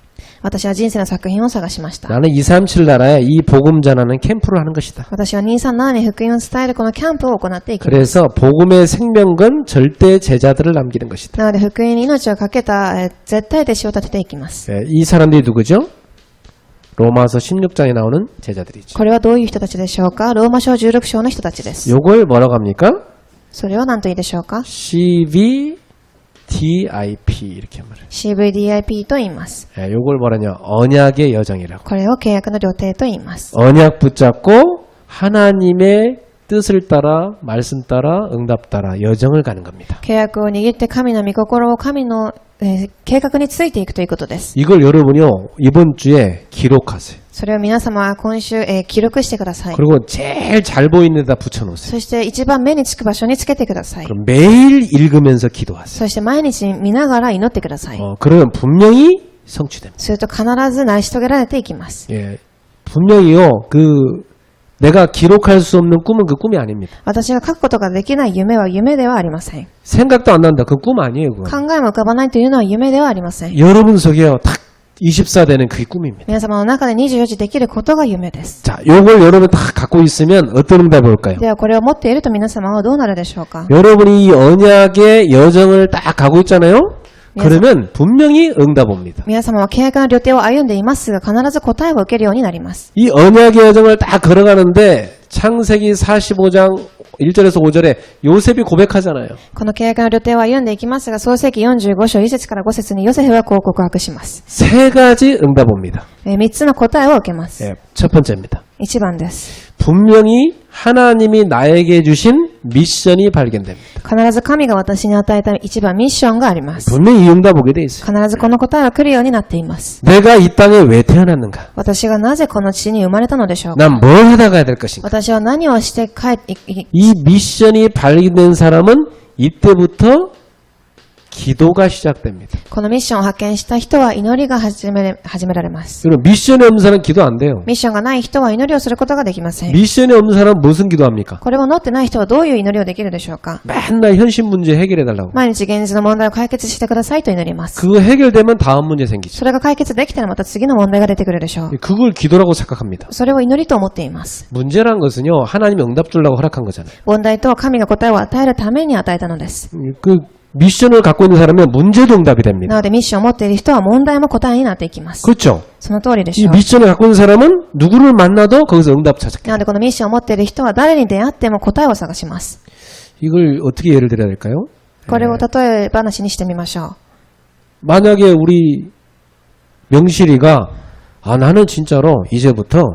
私は人生の作品を探しました。 나는 237 나라에 이 복음 전하는 캠프를 하는 것이다. 私は237に福音を伝えるこのキャンプを行っていきます。 그래서 복음의 생명건 절대 제자들을 남기는 것이다. なので福音に命をかけた絶対弟子を立てていきます。 이 사람들이 누구죠? 로마서 16장에 나오는 제자들이죠. これはどういう人たちでしょうか？ローマ書16章の人たちです。 요걸 뭐라고 합니까? それは何と言いでしょうか？ CVDIP 이렇게 말해요. CVDIP と言います。 요걸 뭐라냐? 언약의 여정이라고. これを契約の旅程と言います。 언약 붙잡고 하나님의 뜻을 따라 말씀 따라 응답 따라 여정을 가는 겁니다. 契約を握って神の御心を神の計画についていくということです。 이걸 여러분이요 이번 주에 기록하세요. それを皆様は今週、記録してください。 그리고 제일 잘 보이는 데다 붙여놓으세요. そして一番目につく場所につけてください。 그럼 매일 읽으면서 기도하세요. そして毎日見ながら祈ってください。 그러면 분명히 성취됩니다. すると必ず成し遂げられていきます。 예, 분명히요 내가 기록할 수 없는 꿈은 그 꿈이 아닙니다. 私が書くことができない夢は夢ではありません。 생각도 안 난다. 그 꿈 아니에요. 그건. 考えも浮かばないというのは夢ではありません。 여러분 속에요 딱 24 되는 그게 꿈입니다. 皆様の中で24時できることが夢です。 자, 요걸 여러분 다 갖고 있으면 어떤 응답이 올까요? ではこれを持っていると皆様はどうなるでしょうか？ 여러분이 이 언약의 여정을 딱 가고 있잖아요. 그러면 분명히 응답 옵니다. 皆様は契約の旅程を歩んでいますが、必ず答えを受けるようになります。 이 언약의 여정을 딱 걸어가는데 창세기 45장 1절에서 5절에 요셉이 고백하잖아요. この契約の旅程を歩んでいきますが、創世記45章1節から5節にヨセフはこう告白します。 세 가지 응답 옵니다. 3つの答えを受けます。 예, 첫 번째입니다. 1番です。 분명히 하나님이 나에게 주신 미션이 발견됩니다. 必ず神が私に与えた1番ミッションがあります。 분명히 이 응답 오게 돼 있어요. 必ずこの答えは来るようになっています。 내가 이 땅에 왜 태어났는가? 私がなぜこの地に生まれたのでしょうか？ 난 뭘 하다 가야 될 것인가? 私は何をして이 미션이 발견된 사람은 이때부터 기도가 시작됩니다. このミッションを発見した人は祈りが始められます。 그럼 미션이 없는 사람은 기도 안 돼요. ミッションがない人は祈りをすることができません。 미션이 없는 사람은 무슨 기도합니까? これを持ってない人はどういう祈りをできるでしょうか？ 맨날 현실 문제 해결해 달라고. 毎日現実の問題を解決してくださいと祈ります。 그거 해결되면 다음 문제 생기죠. それが解決できたらまた次の問題が出てくるでしょう。 그걸 기도라고 생각합니다. それを祈りと思っています。 문제란 것은요, 하나님이 응답 주려고 허락한 거잖아요. 問題とは神が答えを与えるために与えたのです。 그 미션을 갖고 있는 사람은 문제도 응답이 됩니다. なのでミッションを持っている人は問題も答えになっていきます。 그렇죠? その通りで 이 しょう。 미션을 갖고 있는 사람은 누구를 만나도 거기서 응답 찾게. なのでこのミッションを持っている人は誰に出会っても答えを探します。 이걸 어떻게 예를 들어야 될까요? これを例え話にしてみましょう。 만약에 우리 명실이가 나는 진짜로 이제부터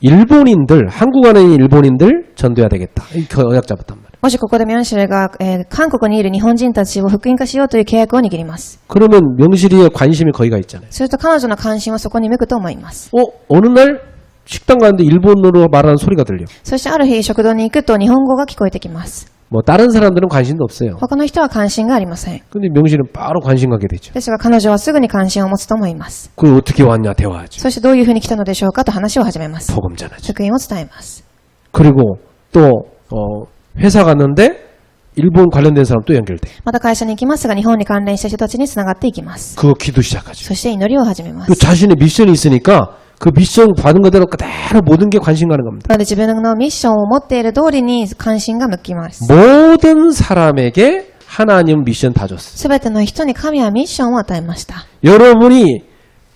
일본인들, 한국 안에 있는 일본인들 전도해야 되겠다. 이 언약 잡았단 말이에요. もしここでミョンシルが、韓国にいる日本人たちを福音化しようという契約を握ります。 그러면 명실이의 관심이 거기가 있잖아요. すると彼女の関心はそこに向くと思います。 어느 날 식당 가는데 일본어로 말하는 소리가 들려. そしてある日食堂に行くと日本語が聞こえてきます。 뭐 다른 사람들은 관심도 없어요. 他の人は関心がありません。 근데 명실은 바로 관심 갖게 되죠. ですが彼女はすぐに関心を持つと思います。 그 어떻게 왔냐 대화하죠. そしてどういうふうに来たのでしょうかと話を始めます。 복음 전하죠. 福音を伝えます。 그리고 또 회사 갔는데 일본 관련된 사람 또 연결돼. また会社に行きますが、日本に関連した人たちに繋がっていきます。 그거 기도 시작하죠. そして祈りを始めま 그 す。 자신의 미션이 있으니까 그 미션 받은 거대로 그대로 모든 게 관심 가는 겁니다. なので自分のミッションを持っている通りに関心が向きます。 모든 사람에게 하나님 미션 다 줬어요. すべての人に神はミッションを与えました。 여러분이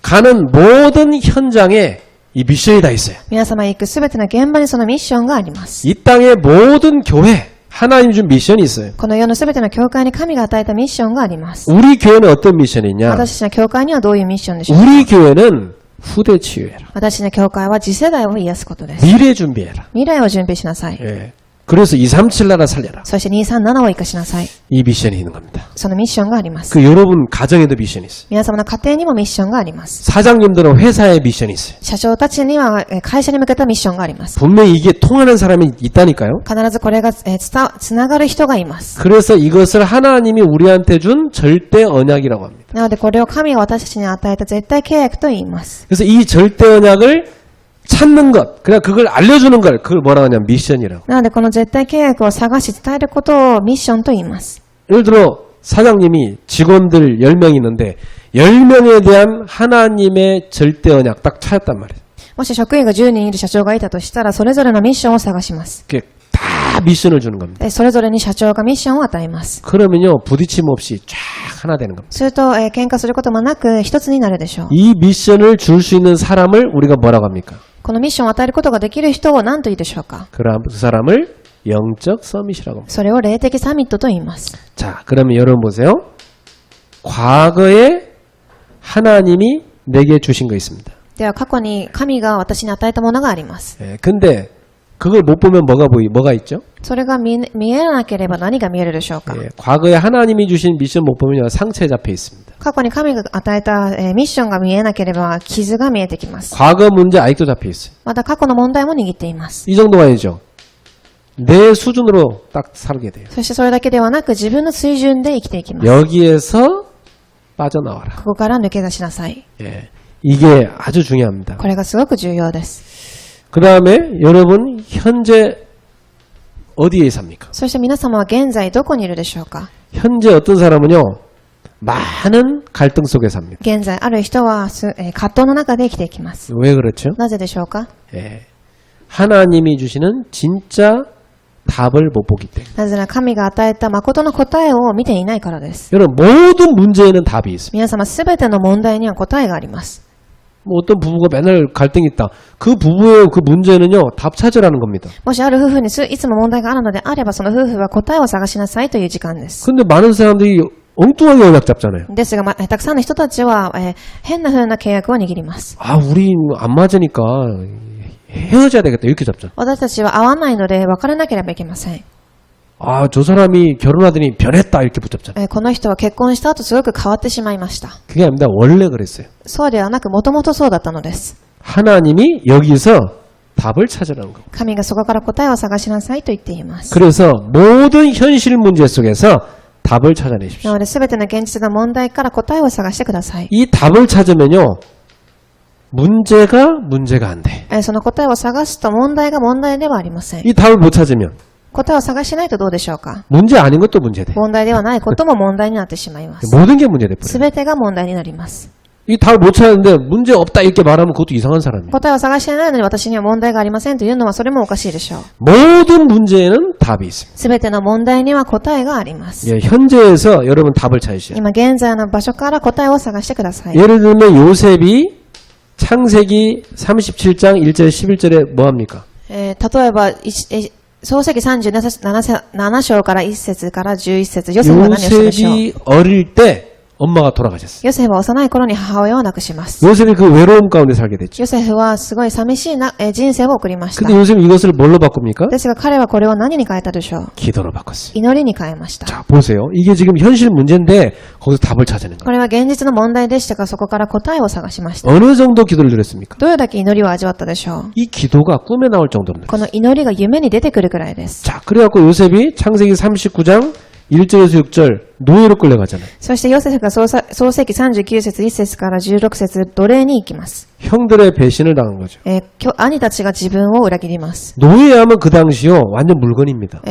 가는 모든 현장에 이 미션이 다 있어요. 皆様行くすべての現場にそのミッションがあります。 이 땅의 모든 교회 하나님 준 미션이 있어요. この世のすべての教会に神が与えたミッションがあります。 우리 교회는 어떤 미션이 있냐? 私たちの教会にはどういうミッションでしょうか。 우리 교회는 후대 치유해라. 私たちの教会は次世代を癒すことです。 미래 준비해라. 未来を準備しなさい。 예. 그래서 237 나라 살려라. そして237を生かしなさい。 이 미션이 있는 겁니다. そのミッションがあります。 그 여러분 가정에도 미션이 있어요. 皆様の家庭にもミッションがあります。 사장님들은 회사에 미션이 있어요. 社長たちには会社に向けたミッションがあります。 분명히 이게 통하는 사람이 있다니까요. 必ずこれがつながる人がいます。 그래서 이것을 하나님이 우리한테 준 절대 언약이라고 합니다. なのでこれを神が私たちに与えた絶対契約と言います。 그래서 이 절대 언약을 찾는 것, 그냥 그걸 알려주는 걸, 그걸 뭐라고 하냐면 미션이라고. なのでこの絶対契約を探し伝えることをミッションと言います。 예를 들어 사장님이 직원들 10명이 있는데 10명에 대한 하나님의 절대 언약 딱 찾았단 말이에요. もし職員が10人いる社長がいたとしたら、それぞれのミッションを探します。 그게 다 미션을 주는 겁니다. でそれぞれに社長がミッションを与えます。 그러면요 부딪힘 없이 쫙 하나 되는 겁니다. すると、喧嘩することもなく一つになるでしょう。 이 미션을 줄 수 있는 사람을 우리가 뭐라고 합니까? このミッションを与えることができる人を何と言うでしょうか。 그 사람을 영적 서밋이라고 합니다. それを霊的サミットと言います。 자, 그러면 여러분 보세요. 과거에 하나님이 내게 주신 거 있습니다. では過去に神が私に与えたものがあります。 예, 근데 그걸 못 보면 뭐가 있죠? それが見えなければ何が見えるでしょうか。 예, 과거에 하나님이 주신 미션 못 보면요 상처에 잡혀 있습니다. 過去に神が与えた、ミッションが見えなければ傷が見えてきます。 과거 문제 아직도 잡혀 있어요. また過去の問題も握っています。 이 정도가 아니죠. 내 수준으로 딱 살게 돼요. そしてそれだけではなく自分の水準で生きていきます。 여기에서 빠져나와라. ここから抜け出しなさい。 예, 이게 아주 중요합니다. これがすごく重要です。 그 다음에 여러분 현재 어디에 삽니까? そして皆様は現在どこにいるでしょうか。 현재 어떤 사람은요 많은 갈등 속에 삽니다. 現在ある人は葛藤の中で生きていきます。 왜 그렇죠? なぜでしょうか。 예, 하나님이 주시는 진짜 답을 못 보기 때문에. なぜなら神が与えた誠の答えを見ていないからです。 여러분 모든 문제에는 답이 있습니다. 皆様すべての問題には答えがあります。 뭐 어떤 부부가 맨날 갈등이 있다. 그 부부의 그 문제는요 답 찾으라는 겁니다. もしある夫婦にいつも問題があるのであれば、その夫婦は答えを探しなさいという時間です。 근데 많은 사람들이 엉뚱하게 연락 잡잖아요. ですが、たくさんの人たちは、変な風な契約を握ります。 아, 우리 안 맞으니까 헤어져야 되겠다 이렇게 잡잖아요. 私たちは合わないので別れなければいけません。 아, 저 사람이 결혼하더니 변했다 이렇게 붙잡잖아요. この人は結婚した後すごく変わってしまいました。 그게 아닙니다. 원래 그랬어요. そうではなく、もともとそうだったのです。 하나님이 여기서 답을 찾으라는 거고. 神がそこから答えを探しなさいと言っています。 그래서 모든 현실 문제 속에서 답을 찾아내십시오. なので、すべての現実の問題から答えを探してください。 이 답을 찾으면요. 문제가 안 돼. その答えを探すと問題が問題ではありません。 이 답을 못 찾으면 答えを探しないとどうでしょうか。 문제 아닌 것도 문제 돼. 問題ではないことも問題になってしまいます。 모든 게 문제 돼 버려. すべてが問題になります。 이 답을 못 찾는데 문제 없다 이렇게 말하면 그것도 이상한 사람이에요. 答えを探してないのに私には問題がありませんというのはそれもおかしいでしょう。 모든 문제에는 답이 있습니다. すべての問題には答えがあります。 예, 현재에서 여러분 답을 찾으셔야 돼요. 今現在の場所から答えを探してください。 예를 들면 요셉이 창세기 37장 1절 11절에 뭐 합니까? 例えば、創世記37章から1節から11節、ヨセフは何をしたでしょう。 요셉이 어릴 때 엄마가 돌아가셨어요. ヨセフは幼い頃に母親を亡くします。 요셉이 그 외로움 가운데 살게 됐죠. ヨセフはすごい寂しい人生を送りました 근데 。 요셉이 이것을 뭘로 바꿉니까? ですが彼はこれを何に変えたでしょう。 기도로 바꿨어요. 祈りに変えました。 자, 보세요. 이게 지금 현실 문제인데 거기서 답을 찾아낸 거예요. これは現実の問題でしたが、そこから答えを探しました。 어느 정도 기도를 드렸습니까? どれだけ祈りを味わったでしょう。 이 기도가 꿈에 나올 정도로. この祈りが夢に出てくるくらいです。 자, 그래갖고 요셉이 창세기 39장 1절에서 6절 노예로 끌려가잖아요. そしてヨセフが創世記39節1節から16節奴隷に行きます。 형들의 배신을 당한 거죠. 兄たちが自分を裏切ります。 노예하면 그 당시요 완전 물건입니다.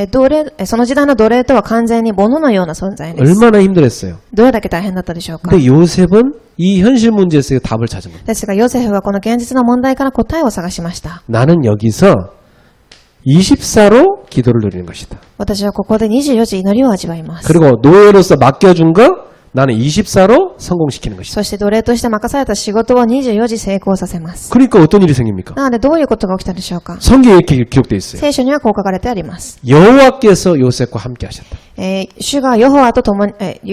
その時代の奴隷とは完全に物のような存在です。 얼마나 힘들었어요. どれだけ大変だったでしょうか。 근데 요셉은 이 현실 문제에서 답을 찾은 겁니다. ですがヨセフはこの現実の問題から答えを探しました。 나는 여기서 24로 기도를 드리는 것이다. 私はここで24時祈りを味わいます。 그리고 노예로서 맡겨준 거 나는 24로 성공시키는 것이다. そして奴隷として任された仕事を24時成功させます。 그러니까 어떤 일이 생깁니까? なのでどういうことが起きたでしょうか。 성경에 이렇게 기록되어 있어요. 聖書にはこう書かれてあります。 여호와께서 요셉과 함께 하셨다. 主がヨ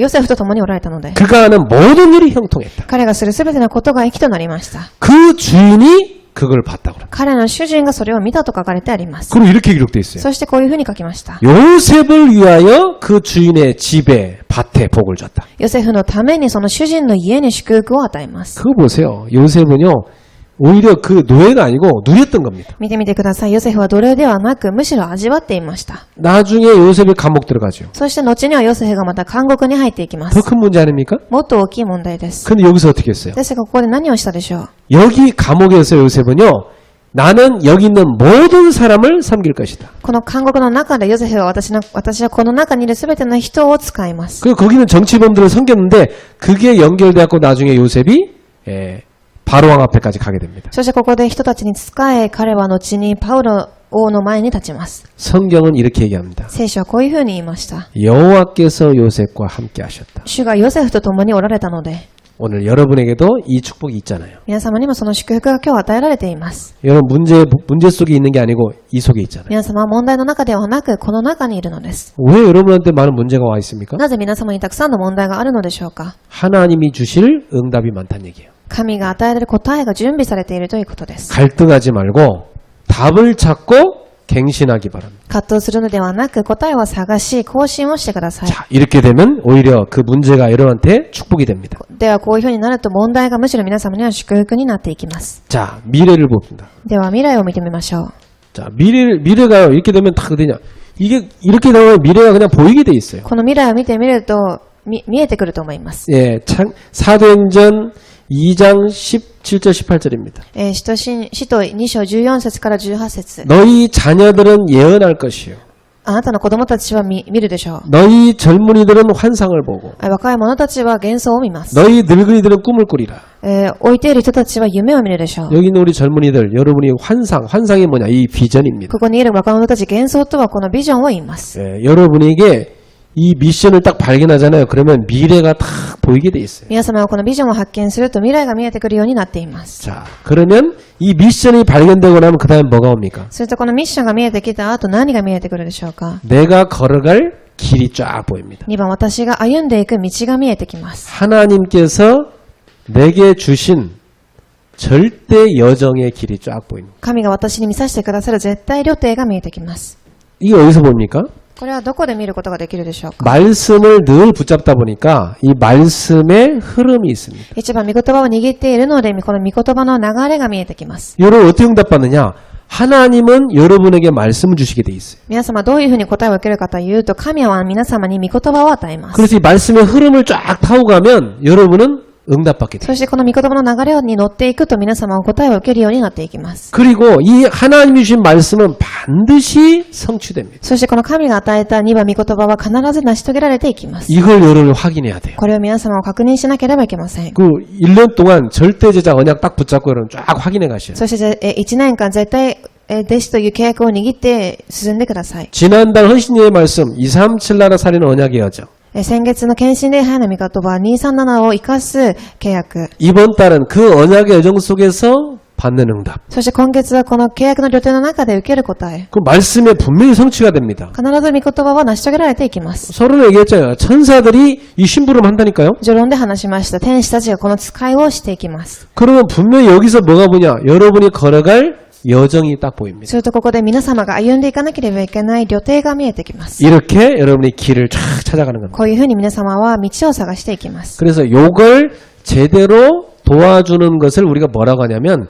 セフと共におられたので、 그가 하는 모든 일이 형통했다. 彼がするすべてのことが益となりました。 그 주인이 그걸 봤다고 합니다. 彼の主人がそれを見たと書かれてあります。 그리고 이렇게 기록되어 있어요. そしてこういうふうに書きました。 요셉을 위하여 그 주인의 집에 밭에 복을 줬다. ヨセフのためにその主人の家に祝福を与えます。 그거 보세요. 요셉은요 오히려 그 노예가 아니고 누렸던 겁니다. 見てみてください。ヨセフは奴隷ではなく、むしろ味わっていました。 나중에 요셉이 감옥 들어가죠. そして後にはヨセフがまた監獄に入っていきま 더 す。 큰 문제 아닙니까? もっと大きい問題です。 근데 여기서 어떻게 했어요? ですがここで何をしたでしょう。 여기 감옥에서 요셉은요 나는 여기 있는 모든 사람을 섬길 것이다. この監獄の中でヨセフは私はこの中にいるすべての人を使います。 그리고 거기는 정치범들을 섬겼는데 그게 연결되었고 나중에 요셉이 바로왕 앞에까지 가게 됩니다. そしてここで人たちに仕え、彼は後にパウロ王の前に立ちます。 성경은 이렇게 얘기합니다. 聖書はこういうふうに言いました。 여호와께서 요셉과 함께 하셨다. 主がヨセフと共におられたので、 오늘 여러분에게도 이 축복이 있잖아요. 皆様にもその祝福が今日与えられています。 여러분 문제 속에 있는 게 아니고 이 속에 있잖아요. 皆様は問題の中ではなく、この中にいるのです。 왜 여러분한테 많은 문제가 와 있습니까? なぜ皆様にたくさんの問題があるのでしょうか。 하나님이 주실 응답이 많다는 얘기예요. 神が与えられる答えが準備されているということです。 갈등하지 말고 답을 찾고 갱신하기 바랍니다. 葛藤するのではなく、答えを探し、更新をしてください。 자, 이렇게 되면 오히려 그 문제가 여러분한테 축복이 됩니다. ではこういうふうになると問題がむしろ皆様には祝福になっていきます。 자, 미래를 봅니다. では未来を見てみましょう。 자, 미래가 이렇게 되면 다 그냥 이게 이렇게 나오면 미래가 그냥 보이게 돼 있어요. この未来を見てみると見えてくると思います。 예, 사도행전 2장 17절 18절입니다. 使徒2章14節から18節。 너희 자녀들은 예언할 것이요. あなたの子供たちは見るでしょう。 너희 젊은이들은 환상을 보고 若い者たちは幻想を見ます。 너희 늙은이들은 꿈을 꾸리라. 置いている人たちは夢を見るでしょう。 여기 있는 우리 젊은이들 여러분이 환상이 뭐냐? 이 비전입니다. ここにいる若者たち幻想とはこのビジョンを言います。 예, 여러분에게 이 미션을 딱 발견하잖아요. 그러면 미래가 딱 보이게 돼 있어요. 皆様はこのビジョンを発見すると未来が見えてくるようになっています。 자, 그러면 이 미션이 발견되고 나면 그 다음 뭐가 옵니까? するとこのミッションが見えてきた後何が見えてくるでしょうか。 내가 걸어갈 길이 쫙 보입니다. 2番、私が歩んでいく道が見えてきます。 하나님께서 내게 주신 절대 여정의 길이 쫙 보입니다. 神が私に見させてくださる絶対旅程が見えてきます。 이게 어디서 봅니까? これはどこで見ることができるでしょうか。 말씀을 늘 붙잡다 보니까 이 말씀의 흐름이 있습니다. 一番御言葉を握っているので、この御言葉の流れが見えてきます。 여러분 어떻게 응답받느냐? 하나님은 여러분에게 말씀을 주시게 돼 있어요. 皆様どういうふうに答えを受けるかというと、神は皆様に御言葉を与えます。 그래서 이 말씀의 흐름을 쫙 타고 가면 여러분은 응답받게 돼요. そしてこの御言葉の流れに乗っていくと皆様は答えを受けるようになっていきます。 그리고 이 하나님이 주신 말씀은 반드시 성취됩니다. そしてこの神が与えた2番御言葉は必ず成し遂げられていきます。 이걸 여러분이 확인해야 돼요. これを皆様を確認しなければいけません。 그 1년 동안 절대제자 언약 딱 붙잡고 여러분 쫙 확인해 가셔요. そして1年間絶対弟子という契約を握って進んでください。 지난달 헌신예의 말씀 237 나라 살리는 언약이었죠. 先月の献身礼拝の御言葉237を生かす契約。 이번 달은 그 언약의 여정 속에서 받는 응답. そして今月はこの契約の旅程の中で受ける答え。 그 말씀에 분명히 성취가 됩니다. 必ず御言葉は成し遂げられていきます。 서로 얘기했잖아요. 천사들이 이 심부름 한다니까요. 序論で話しました。天使たちがこの使いをしていきます。 그러면 분명히 여기서 뭐가 보냐? 여러분이 걸어갈 여정이 딱 보입니다. するとここで皆様が歩んでいかなければいけない旅程が見えてきます。 이렇게 여러분이 길을 쫙 찾아가는 겁니다. こういうふうに皆様は道を探していきます。 그래서 요걸 제대로 도와주는 것을 우리가 뭐라고 하냐면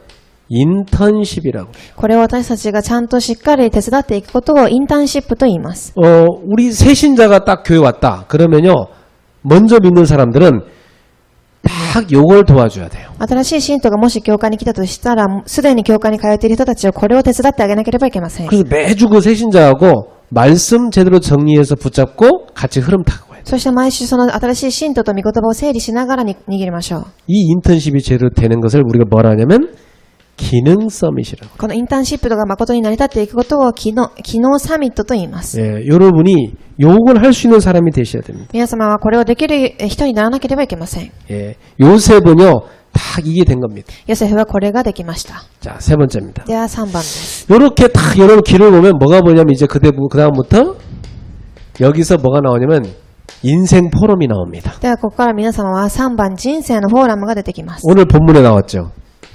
인턴십이라고. これを私たちがちゃんとしっかり手伝っていくことをインターンシップと言います。 우리 새신자가 딱 교회 왔다. 그러면요, 먼저 믿는 사람들은 딱 요걸 도와줘야 돼요. 新しい信徒がもし教会に来たとしたら、すでに教会に通っている人たちをこれを手伝ってあげなければいけません。 그래서 매주 그 새신자하고 말씀 제대로 정리해서 붙잡고 같이 흐름 타고 해요. そして毎週その新しい信徒と御言葉を整理しながらに握りましょう。 이 인턴십이 제대로 되는 것을 우리가 뭐라 하냐면 기능 서밋이라고. このインターンシップが誠に成り立っていくことを機能サミットと言います。 예, 여러분이 요걸 할 수 있는 사람이 되셔야 됩니다. 皆様はこれをできる人にならなければいけません。 예, 요셉은요, 딱 이게 된 겁니다. ヨセフはこれができました。 자, 세 번째입니다. では3番です。 요렇게 딱 여러분 길을 보면 뭐가 보냐면 이제 그 다음부터 여기서 뭐가 나오냐면 인생 포럼이 나옵니다. ではここから皆様は3番人生のフォーラムが出てきます。 오늘 본문에 나왔죠.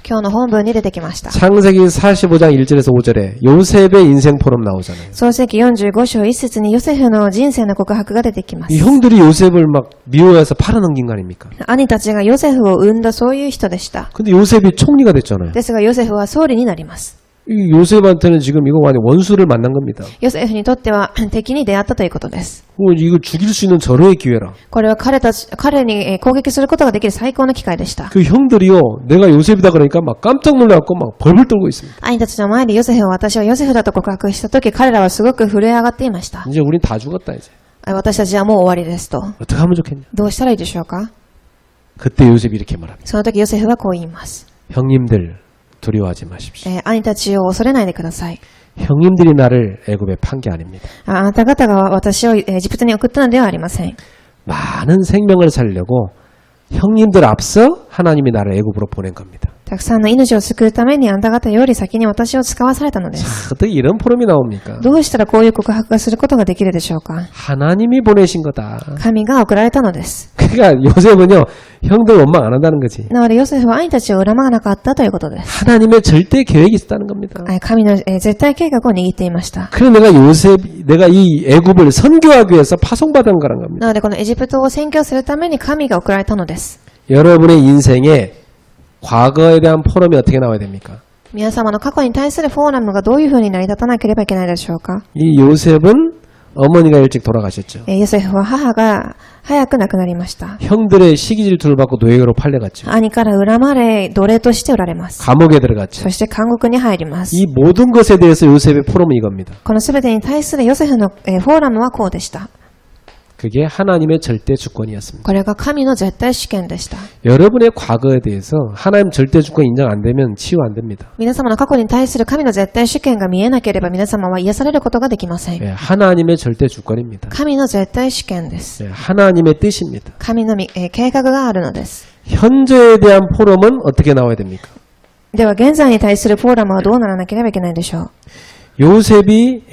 今日の本文に出てきました。 창세기 45장 1절에서 5절에 요셉의 인생 포럼 나오잖아요. 創世記45章1節にヨセフの人生の告白が出てきます。 이 형들이 요셉을 막 미워해서 팔아넘긴 거 아닙니까? 兄たちがヨセフを産んだそういう人でした。 근데 요셉이 총리가 됐잖아요. ですがヨセフは総理になります。 이 요셉한테는 지금 이거 완전 원수를 만난 겁니다. ヨセフにとっては敵に出会ったということです。 이거 죽일 수 있는 절호의 기회라. これは彼に攻撃することができる最高の機会でした。 그 형들이요, 내가 요셉이다 그러니까 막 깜짝 놀라갖고 막 벌벌 떨고 있습니다. 兄たちの前でヨセフを私はヨセフだと告白したとき、彼らはすごく震え上がっていました。 이제 우린 다 죽었다 이제. 私たちはもう終わりですと。 어떻게 하면 좋겠냐? どうしたらいいでしょうか？ 그때 요셉이 이렇게 말합니다. その時ヨセフはこう言います。 형님들 두려워하지 마십시오. 兄たちを恐れないでください。 형님들이 나를 애굽에 판 게 아닙니다. あなた方が私をエジプトに送ったのではありません。 많은 생명을 살려고 형님들 앞서 하나님이 나를 애굽으로 보낸 겁니다. たくさんの命を救うためにあなた方より先に私を使わされたのです。 어떻게 이런 포럼이 나옵니까? どうしたらこういう告白がすることができるでしょうか？ 하나님이 보내신 거다. 神が送られたのです。 그러니까 요셉은요, 형들 원망 안 한다는 거지. なのでヨセフは兄たちを恨まなかったということです。 하나님의 절대 계획이 있었다는 겁니다. 神の絶対計画を握っていました。 그래 내가 이 애굽을 선교하기 위해서 파송받은 거란 겁니다. なのでこのエジプトを宣教するために神が送られたのです。 여러분의 인생에 과거에 대한 포럼이 어떻게 나와야 됩니까? 皆様の過去に対するフォーラムがどういう風に成り立たなければいけないでしょうか？ 이 요셉은 어머니가 일찍 돌아가셨죠. ヨセフは母が早く亡くなりました。 형들의 시기 질투를 받고 노예로 팔려갔죠. 兄から恨まれ奴隷として売られます。 감옥에 들어갔죠. そして監獄に入ります。 이 모든 것에 대해서 요셉의 포럼은 이겁니다. この全てに対するヨセフのフォーラムはこうでした。 그게 하나님의 절대 주권이었습니다. これが神の絶対主権でした。 여러분의 과거에 대해서 하나님 절대 주권 인정 안 되면 치유 안 됩니다. 皆様の過去に対する神の絶対主権が見えなければ皆様は癒されることができません。 예, 하나님의 절대 주권입니다. 神の絶対主権です。 예, 하나님의 뜻입니다. 神の計画があるのです。 현재에 대한 포럼은 어떻게 나와야 됩니까? では現在に対するフォーラムはどうならなければいけないでしょう。 요셉이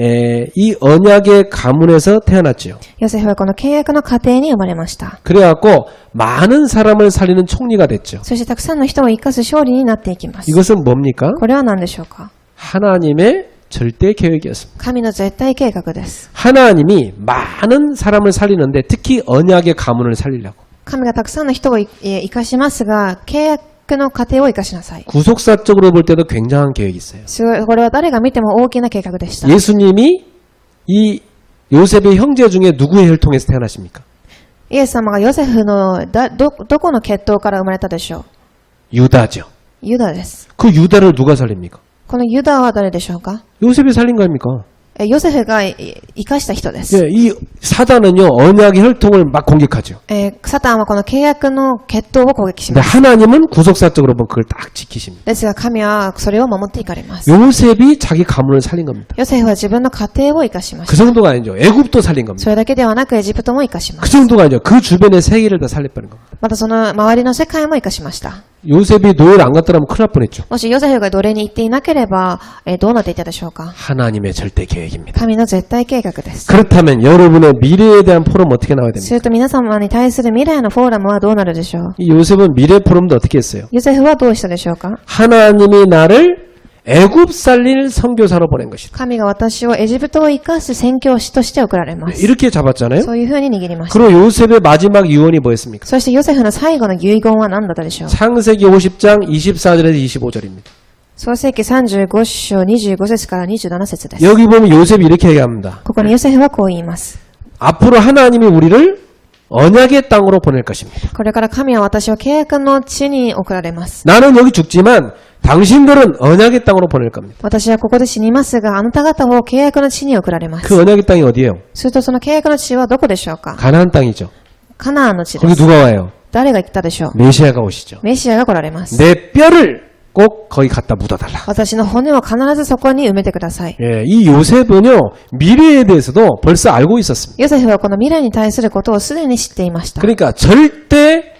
이 언약의 가문에서 태어났지요. ヨセフはこの契約の家庭に生まれました。 그래갖고 많은 사람을 살리는 총리가 됐죠. そしてたくさんの人を生かす勝利になっていきます。 이것은 뭡니까? これは何でしょうか？ 하나님의 절대 계획이었습니다. 神の絶対計画です。 하나님이 많은 사람을 살리는데 특히 언약의 가문을 살리려고 神がたくさんの人を生かしますが、契約の過程を生かしなさい。 구속사적으로 볼 때도 굉장한 계획이 있어요. これは誰が見ても大きな計画でした。 예수님이 이 요셉의 형제 중에 누구의 혈통에서 태어나십니까? イエス様がヨセフのどこの血統から生まれたでしょう？ 유다죠. ユダです。 그 유다를 누가 살립니까? このユダは誰でしょうか？ 요셉이 살린 거 아닙니까? ヨセフが生かした人です。 예, 이 사단은요 언약의 혈통을 막 공격하죠. サタンはこの契約の血統を攻撃し 근데 ます。 하나님은 구속사적으로 보면 그걸 딱 지키십니다. ですが神はそれを守っていかれます。 요셉이 자기 가문을 살린 겁니다. ヨセフは自分の家庭を生かしまし 그 た。 정도가 아니죠. 애굽도 살린 겁니다. それだけではなくエジプトも生かしま 그 す。 정도가 아니죠. 그 주변의 세계를 다 살려버린 겁니다. またその周りの世界も生かしました。 요셉이 노예를 안 갔더라면 큰일 날 뻔했죠. もしヨセフが奴隷に行っていなければ、どうなっていたでしょうか？ 하나님의 절대 계획입니다. 神の絶対計画です。 그렇다면 여러분의 미래에 대한 포럼 어떻게 나와야 す 됩니까? ると皆様に対する未来のフォーラムはどうなるでしょう？ 이 요셉은 미래 포럼도 어떻게 했어요? ヨセフはどうしたでしょうか？ 하나님이 나를 애굽 살릴 선교사로 보낸 것이다. 神が私をエジプトを生かす宣教師として送られます。 이렇게 잡았잖아요. そういうふうに握りました。 그리고 요셉의 마지막 유언이 뭐였습니까? そしてヨセフの最後の遺言は何だったでしょう？ 창세기 50장 24절에서 25절입니다. 創世記35章25節から27節です。 여기 보면 요셉이 이렇게 얘기합니다. ここにヨセフはこう言います。 앞으로 하나님이 우리를 언약의 땅으로 보낼 것입니다. これから神は私を契約の地に送られます。 나는 여기 죽지만 당신들은 언약의 땅으로 보낼 겁니다. 私はここで死にますが、あなた方を契約の地に送られま 그 す。 언약의 땅이 어디예요? するとその契約の地はどこでしょうか？ 가나안 땅이죠. カナアンの地で 거기 す。 누가 와요? 誰が来たでしょう？ 메시아가 오시죠. メシアが来られます。 내 뼈를 꼭 거기 갖다 묻어달라. 私の骨を必ずそこに埋めてください。 예, 이 요셉은요 미래에 대해서도 벌써 알고 있었습니다. ヨセフはこの未来に対することをすでに知っていました。 그러니까 절대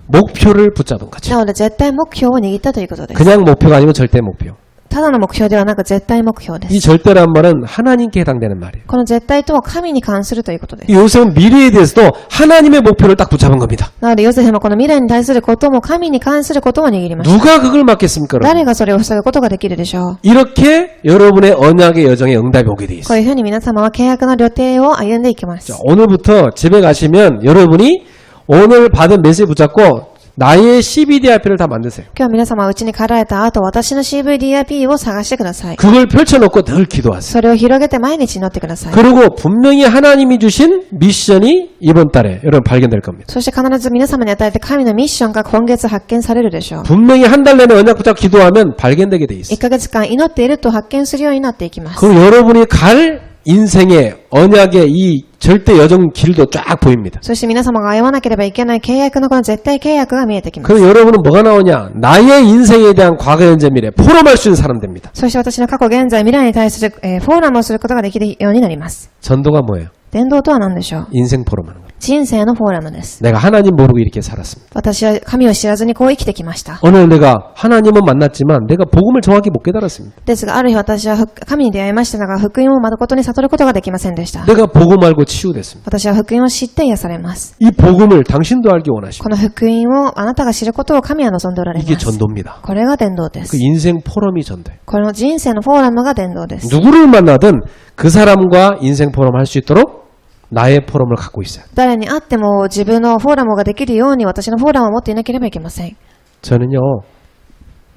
목표를 붙잡은 거죠. なので絶対目標を握ったということです。 그냥 목표가 아니면 절대 목표. ただの目標ではなく絶対目標で 이 す。 절대란 말은 하나님께 해당되는 말이에요. この絶対とは神に関するということです。 이 요셉은 미래에 대해서도 하나님의 목표를 딱 붙잡은 겁니다. なのでヨセフもこの未来に対することも神に関することを握りました。 누가 그걸 막겠습니까? 誰 여러분? がそれを防ぐことができるでしょう。 이렇게 여러분의 언약의 여정에 응답이 오게 돼 こ 있어요. ういうふうに皆様は契約の旅程を歩んでいきま 자, す。 오늘부터 집에 가시면 여러분이 오늘 받은 메시지 붙잡고 나의 CBDIP를 다 만드세요. 今日皆様は家に帰られた後、私の CVDIP を探してください。 그걸 펼쳐놓고 늘 기도하세요. それを広げて毎日祈ってください。 그리고 분명히 하나님이 주신 미션이 이번 달에 여러분 발견될 겁니다. そして必ず皆様に与えて神のミッションが今月発見されるでしょう。 분명히 한 달 내내 언약 붙잡고 기도하면 발견되게 돼 있어요. 1ヶ月間祈っていると発見するようになっていきます。 그리고 여러분이 갈 인생의 언약의 이 절대 여정 길도 쫙 보입니다. そして皆様が歩まなければいけない契約のこの絶対契約が見えてきます。 그럼 여러분은 뭐가 나오냐? 나의 인생에 대한 과거, 현재, 미래 포럼할 수 있는 사람 됩니다. そして私の過去、現在、未来に対する、フォーラムをすることができるようになります。 전도가 뭐예요? 伝道とは何でしょう？ 인생 포럼하는 거예요. 人生のフォーラムです。 내가 하나님 모르고 이렇게 살았습니다. 私は神を知らずにこう生きてきました。 어느 날 내가 하나님은 만났지만 내가 복음을 정확히 못 깨달았습니다. ですが、ある日私は神に出会いましたが、福音を誠に悟ることができませんでした。 내가 복음 알고 치유됐습니다. 私は福音を知って癒されます。 이 복음을 당신도 알기 원하십니다. この福音をあなたが知ることを神は望んでおられ 이게 ます。 전도입니다. これが伝道で 그 す。 인생 포럼이 전도예요. この人生のフォーラムが伝道です。 누구를 만나든 그 사람과 인생 포럼 할 수 있도록 나의 포럼을 갖고 있어요. 誰に会っても自分のフォーラムができるように私のフォーラムを持っていなければいけません。 저는요,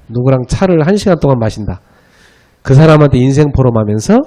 누구랑 차를 1시간 동안 마신다. 그 사람한테 인생 포럼 하면서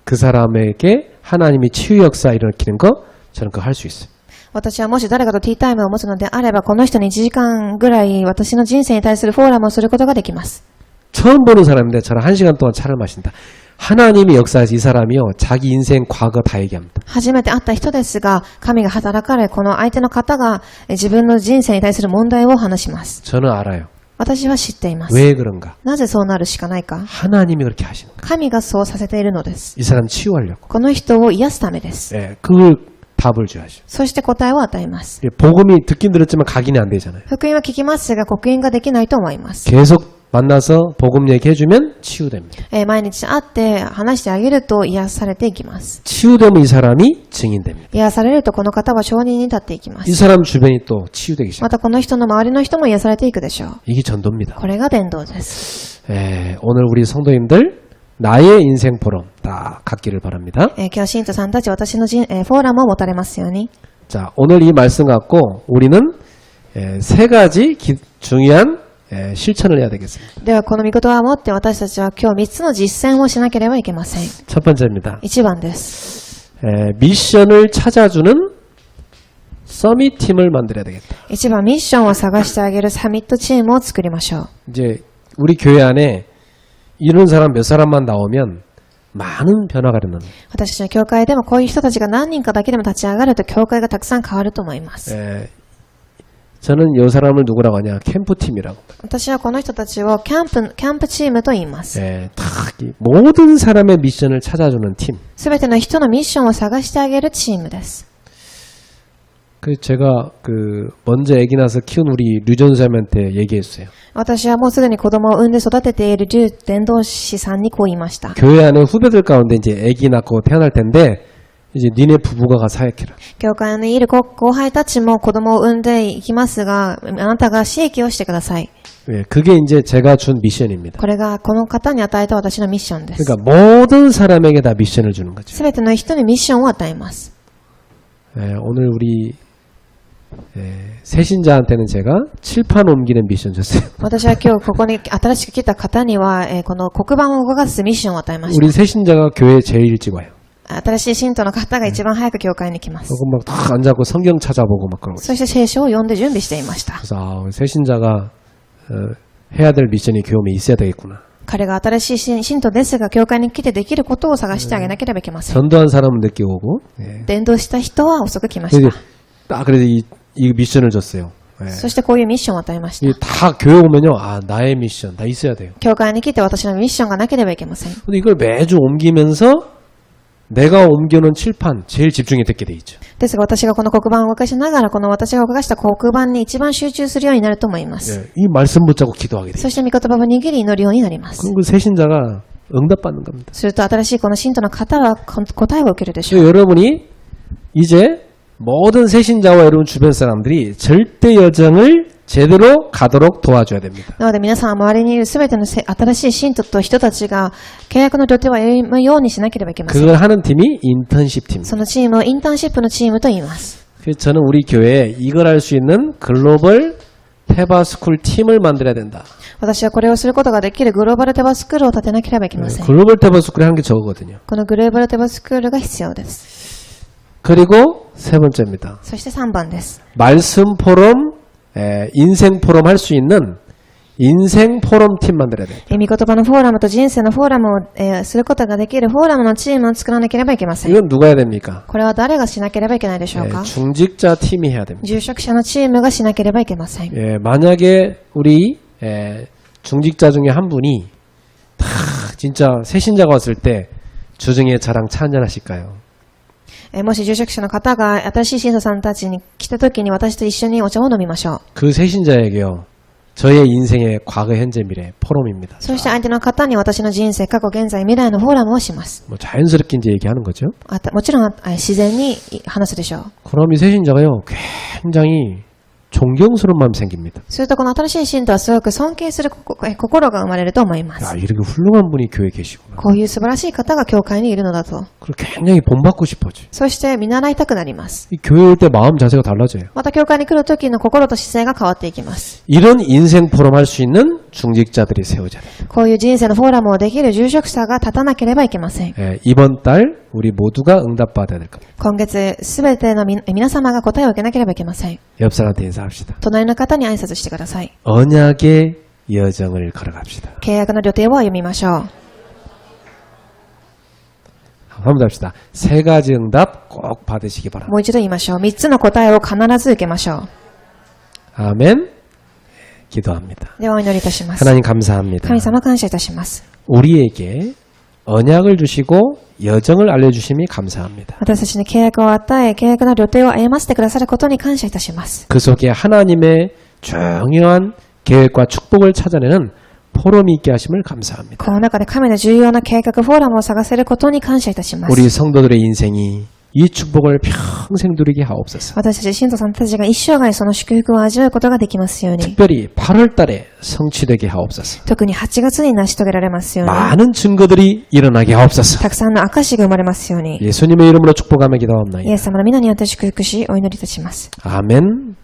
그 사람에게 하나님이 치유 역사 일으키는 거, 저는 그거 할 수 있어요. 私はもし誰かとティータイムを持つのであれば、この人に1時間ぐらい私の人生に対するフォーラムをすることができます。 처음 보는 사람인데 저랑 1시간 동안 차를 마신다. 하나님이 역사에서 이 사람이요, 자기 인생 과거 다 얘기합니다. 初めて会った人ですが、神が働かれ、この相手の方が自分の人生に対する問題を話します。 저는 알아요. 私は知っています。 왜 그런가? なぜそうなるしかないか。 하나님이 그렇게 하시는 거예요. 神がそうさせているのです。 이 사람 치유하려고. この人を癒すためです。 예, 그걸 답을 줘야죠. そして答えを与えます。 예, 복음이 듣긴 들었지만 각인이 안 되잖아요. 福音は聞きますが、刻印ができないと思います。 계속 만나서 복음 얘기해주면 치유됩니다. 毎日会って話してあげると癒されていきます。 치유되면 이 사람이 증인됩니다. 癒されるとこの方は証人に立っていきま 이 す。 사람 주변이 또 치유되기 시작. またこの人の周りの人も癒されていくでしょう。 이게 전도입니다. これが伝道です。 오늘 우리 성도님들 나의 인생 포럼 다 갖기를 바랍니다. 今日信徒さんたち私のフォーラムを持たれますように。 자, 오늘 이 말씀 갖고 우리는 세 가지 중요한 실천을 해야 되겠습니다. ではこの御言葉を持って私たちは今日3つの実践をしなければいけません。 첫 번째입니다. 1番です。 미션을 찾아주는 서밋 팀을 만들어야 되겠다. 1番、ミッションを探してあげるサミットチームを作りましょう。 이제 우리 교회 안에 이런 사람 몇 사람만 나오면 많은 변화가 일어나는 거예요. 私たちの教会でもこういう人たちが何人かだけでも立ち上がると教会がたくさん変わると思います。 저는 이 사람을 누구라고 하냐? 캠프팀이라고. 私はこの人たちをキャンプチームと言います。 모든 사람의 미션을 찾아주는 팀. すべての人のミッションを探してあげるチームです。 제가 먼저 아기 낳아서 키운 우리 류전사님한테 얘기했어요. 私はもうすでに子供を産んで育てている伝道師さんにこう言いました。 교회 안에 후배들 가운데 이제 아기 낳고 태어날 텐데 이제 니네 부부가 가 사역해라. 教会にいる後輩たちも子供を産んでいきますが、あなたが刺激をしてください。 그게 이제 제가 준 미션입니다. これがこの方に与えた私のミッションです。 그러니까 모든 사람에게 다 미션을 주는 거죠. すべての人にミッションを与えます。 오늘 우리 새신자한테는 제가 칠판 옮기는 미션 줬어요. 私は今日ここに新しく来た方には、この黒板を動かすミッションを与えまし 우리 새신자가 교회에 제일 일찍 와요. た。新しい信徒の方が一番早く教会に来ます。 그리고 막 탁 앉아서 성경 찾아보고 막 그러고. そして聖書を読んで準備していました。 그래서 새신자가 해야 될 미션이 교회에 있어야 되겠구나. 彼が新しい信徒ですが、教会に来てできることを探してあげなければいけません。 전도한 사람은 늦게 오고. 예. 伝道した人は遅く来まし 그래서 た。 딱 그래서 이 미션을 줬어요. 예. そしてこういうミッションを与えました。 이게 다 교회 오면요, 아 나의 미션 다 있어야 돼요. 教会に来て私のミッションがなければいけません。 근데 이걸 매주 옮기면서 내가 옮겨놓은 칠판 제일 집중해 듣게 돼 있죠. ですが私がこの黒板を動かしながら、この私が動かした黒板に一番集中するようになると思います。 예. 이 말씀 붙잡고 기도하게 돼요. そして御言葉を握り祈るようになります。 그럼 그 새신자가 응답받는 겁니다. すると新しいこの信徒の方は答えを受けるでしょう。 그래서 여러분이 이제 모든 새신자와 여러분 주변 사람들이 절대 여정을 제대로 가도록 도와줘야 됩니다. なので皆さん周りにいるすべての新しい信徒と人たちが契約の旅程を歩むようにしなければいけません。 그걸 하는 팀이 인턴십 팀입니다. そのチームをインターンシップのチームと言います。 그래서 저는 우리 교회에 이걸 할 수 있는 글로벌 테바스쿨 팀을 만들어야 된다. 私はこれをすることができるグローバルテバスクールを立てなければいけません。 글로벌 테바스쿨이 하는 게 저거거든요. このグローバルテバスクールが必要です。 그리고 세 번째입니다. そして3番です。 말씀 포럼, 인생 포럼 할 수 있는 인생 포럼 팀 만들어야 돼요. 御言葉のフォーラムと人生のフォーラムを、することができるフォーラムのチームを作らなければいけません。 이건 누가 해야 됩니까? これは誰がしなければいけないでしょうか。 중직자 팀이 해야 됩니다. 住職者のチームがしなければいけません。 만약에 우리 중직자 중에 한 분이 다 진짜 새신자가 왔을 때 주중에 저랑 차 한잔 하실까요? もし住職者の方が新しい信徒さんたちに来た時に私と一緒にお茶を飲みましょう。 그 새신자에게요. 저의 인생의 과거, 현재, 미래 포럼입니다. そして相手の方に私の人生、過去、現在、未来のフォーラムをします。 뭐 자연스럽게 이제 얘기하는 거죠. もちろん自然に話すでしょう。 그럼 이 새신자가요. 굉장히 존경스러운 마음이 생깁니다. するとこの新しい信徒はすごく尊敬する心が生まれると思いま 야, す。 이렇게 훌륭한 분이 교회에 계시구나. こういう素晴らしい方が教会にいるのだと。 그걸 굉장히 본받고 싶어져. そして見習いたくなります。 이 교회 올 때 마음 자세가 달라져요. また教会に来る時の心と姿勢が変わっていきます。 이런 인생 포럼 할 수 있는 중직자들이 세워져야 돼요. こういう人生のフォーラムをできる住職者が立たなければいけません。 이번 달 우리 모두가 응답받아야 될 겁니다. 今月すべての皆様が答えを受けなければいけません。 옆 사람한테 인사합시다. 隣の方に挨拶してください。 언약의 여정을 걸어갑시다. 契約の旅程を歩みましょう。 한번 더 합시다. 세 가지 응답 꼭 받으시기 바랍니다. もう一度言いましょう。3つの答えを必ず受けましょう。 아멘. 기도합니다. ではお祈りいたします。 하나님 감사합니다. 神様感謝いたします。 우리에게 언약을 주시고 여정을 알려주심이 감사합니다. 私たちに契約を与え、契約の旅程を歩ませてくださることに感謝いたします。 그 속에 하나님의 중요한 계획과 축복을 찾아내는 포럼이 있게 하심을 감사합니다. この中で神の重要な計画フォーラムを探せることに感謝いたします。 우리 성도들의 인생이 이 축복을 평생 누리게 하옵소서. 私たち信徒さんたちが一生涯その祝福を味わうことができますように。 특별히 8월 달에 성취되게 하옵소서. 特に8月に成し遂げられますように。 많은 증거들이 일어나게 하옵소서. たくさんの証が生まれますように。 예수님의 이름으로 축복하며 イエ 기도하옵나이다. ス様の皆によって祝福し、お祈りいたします。 아멘.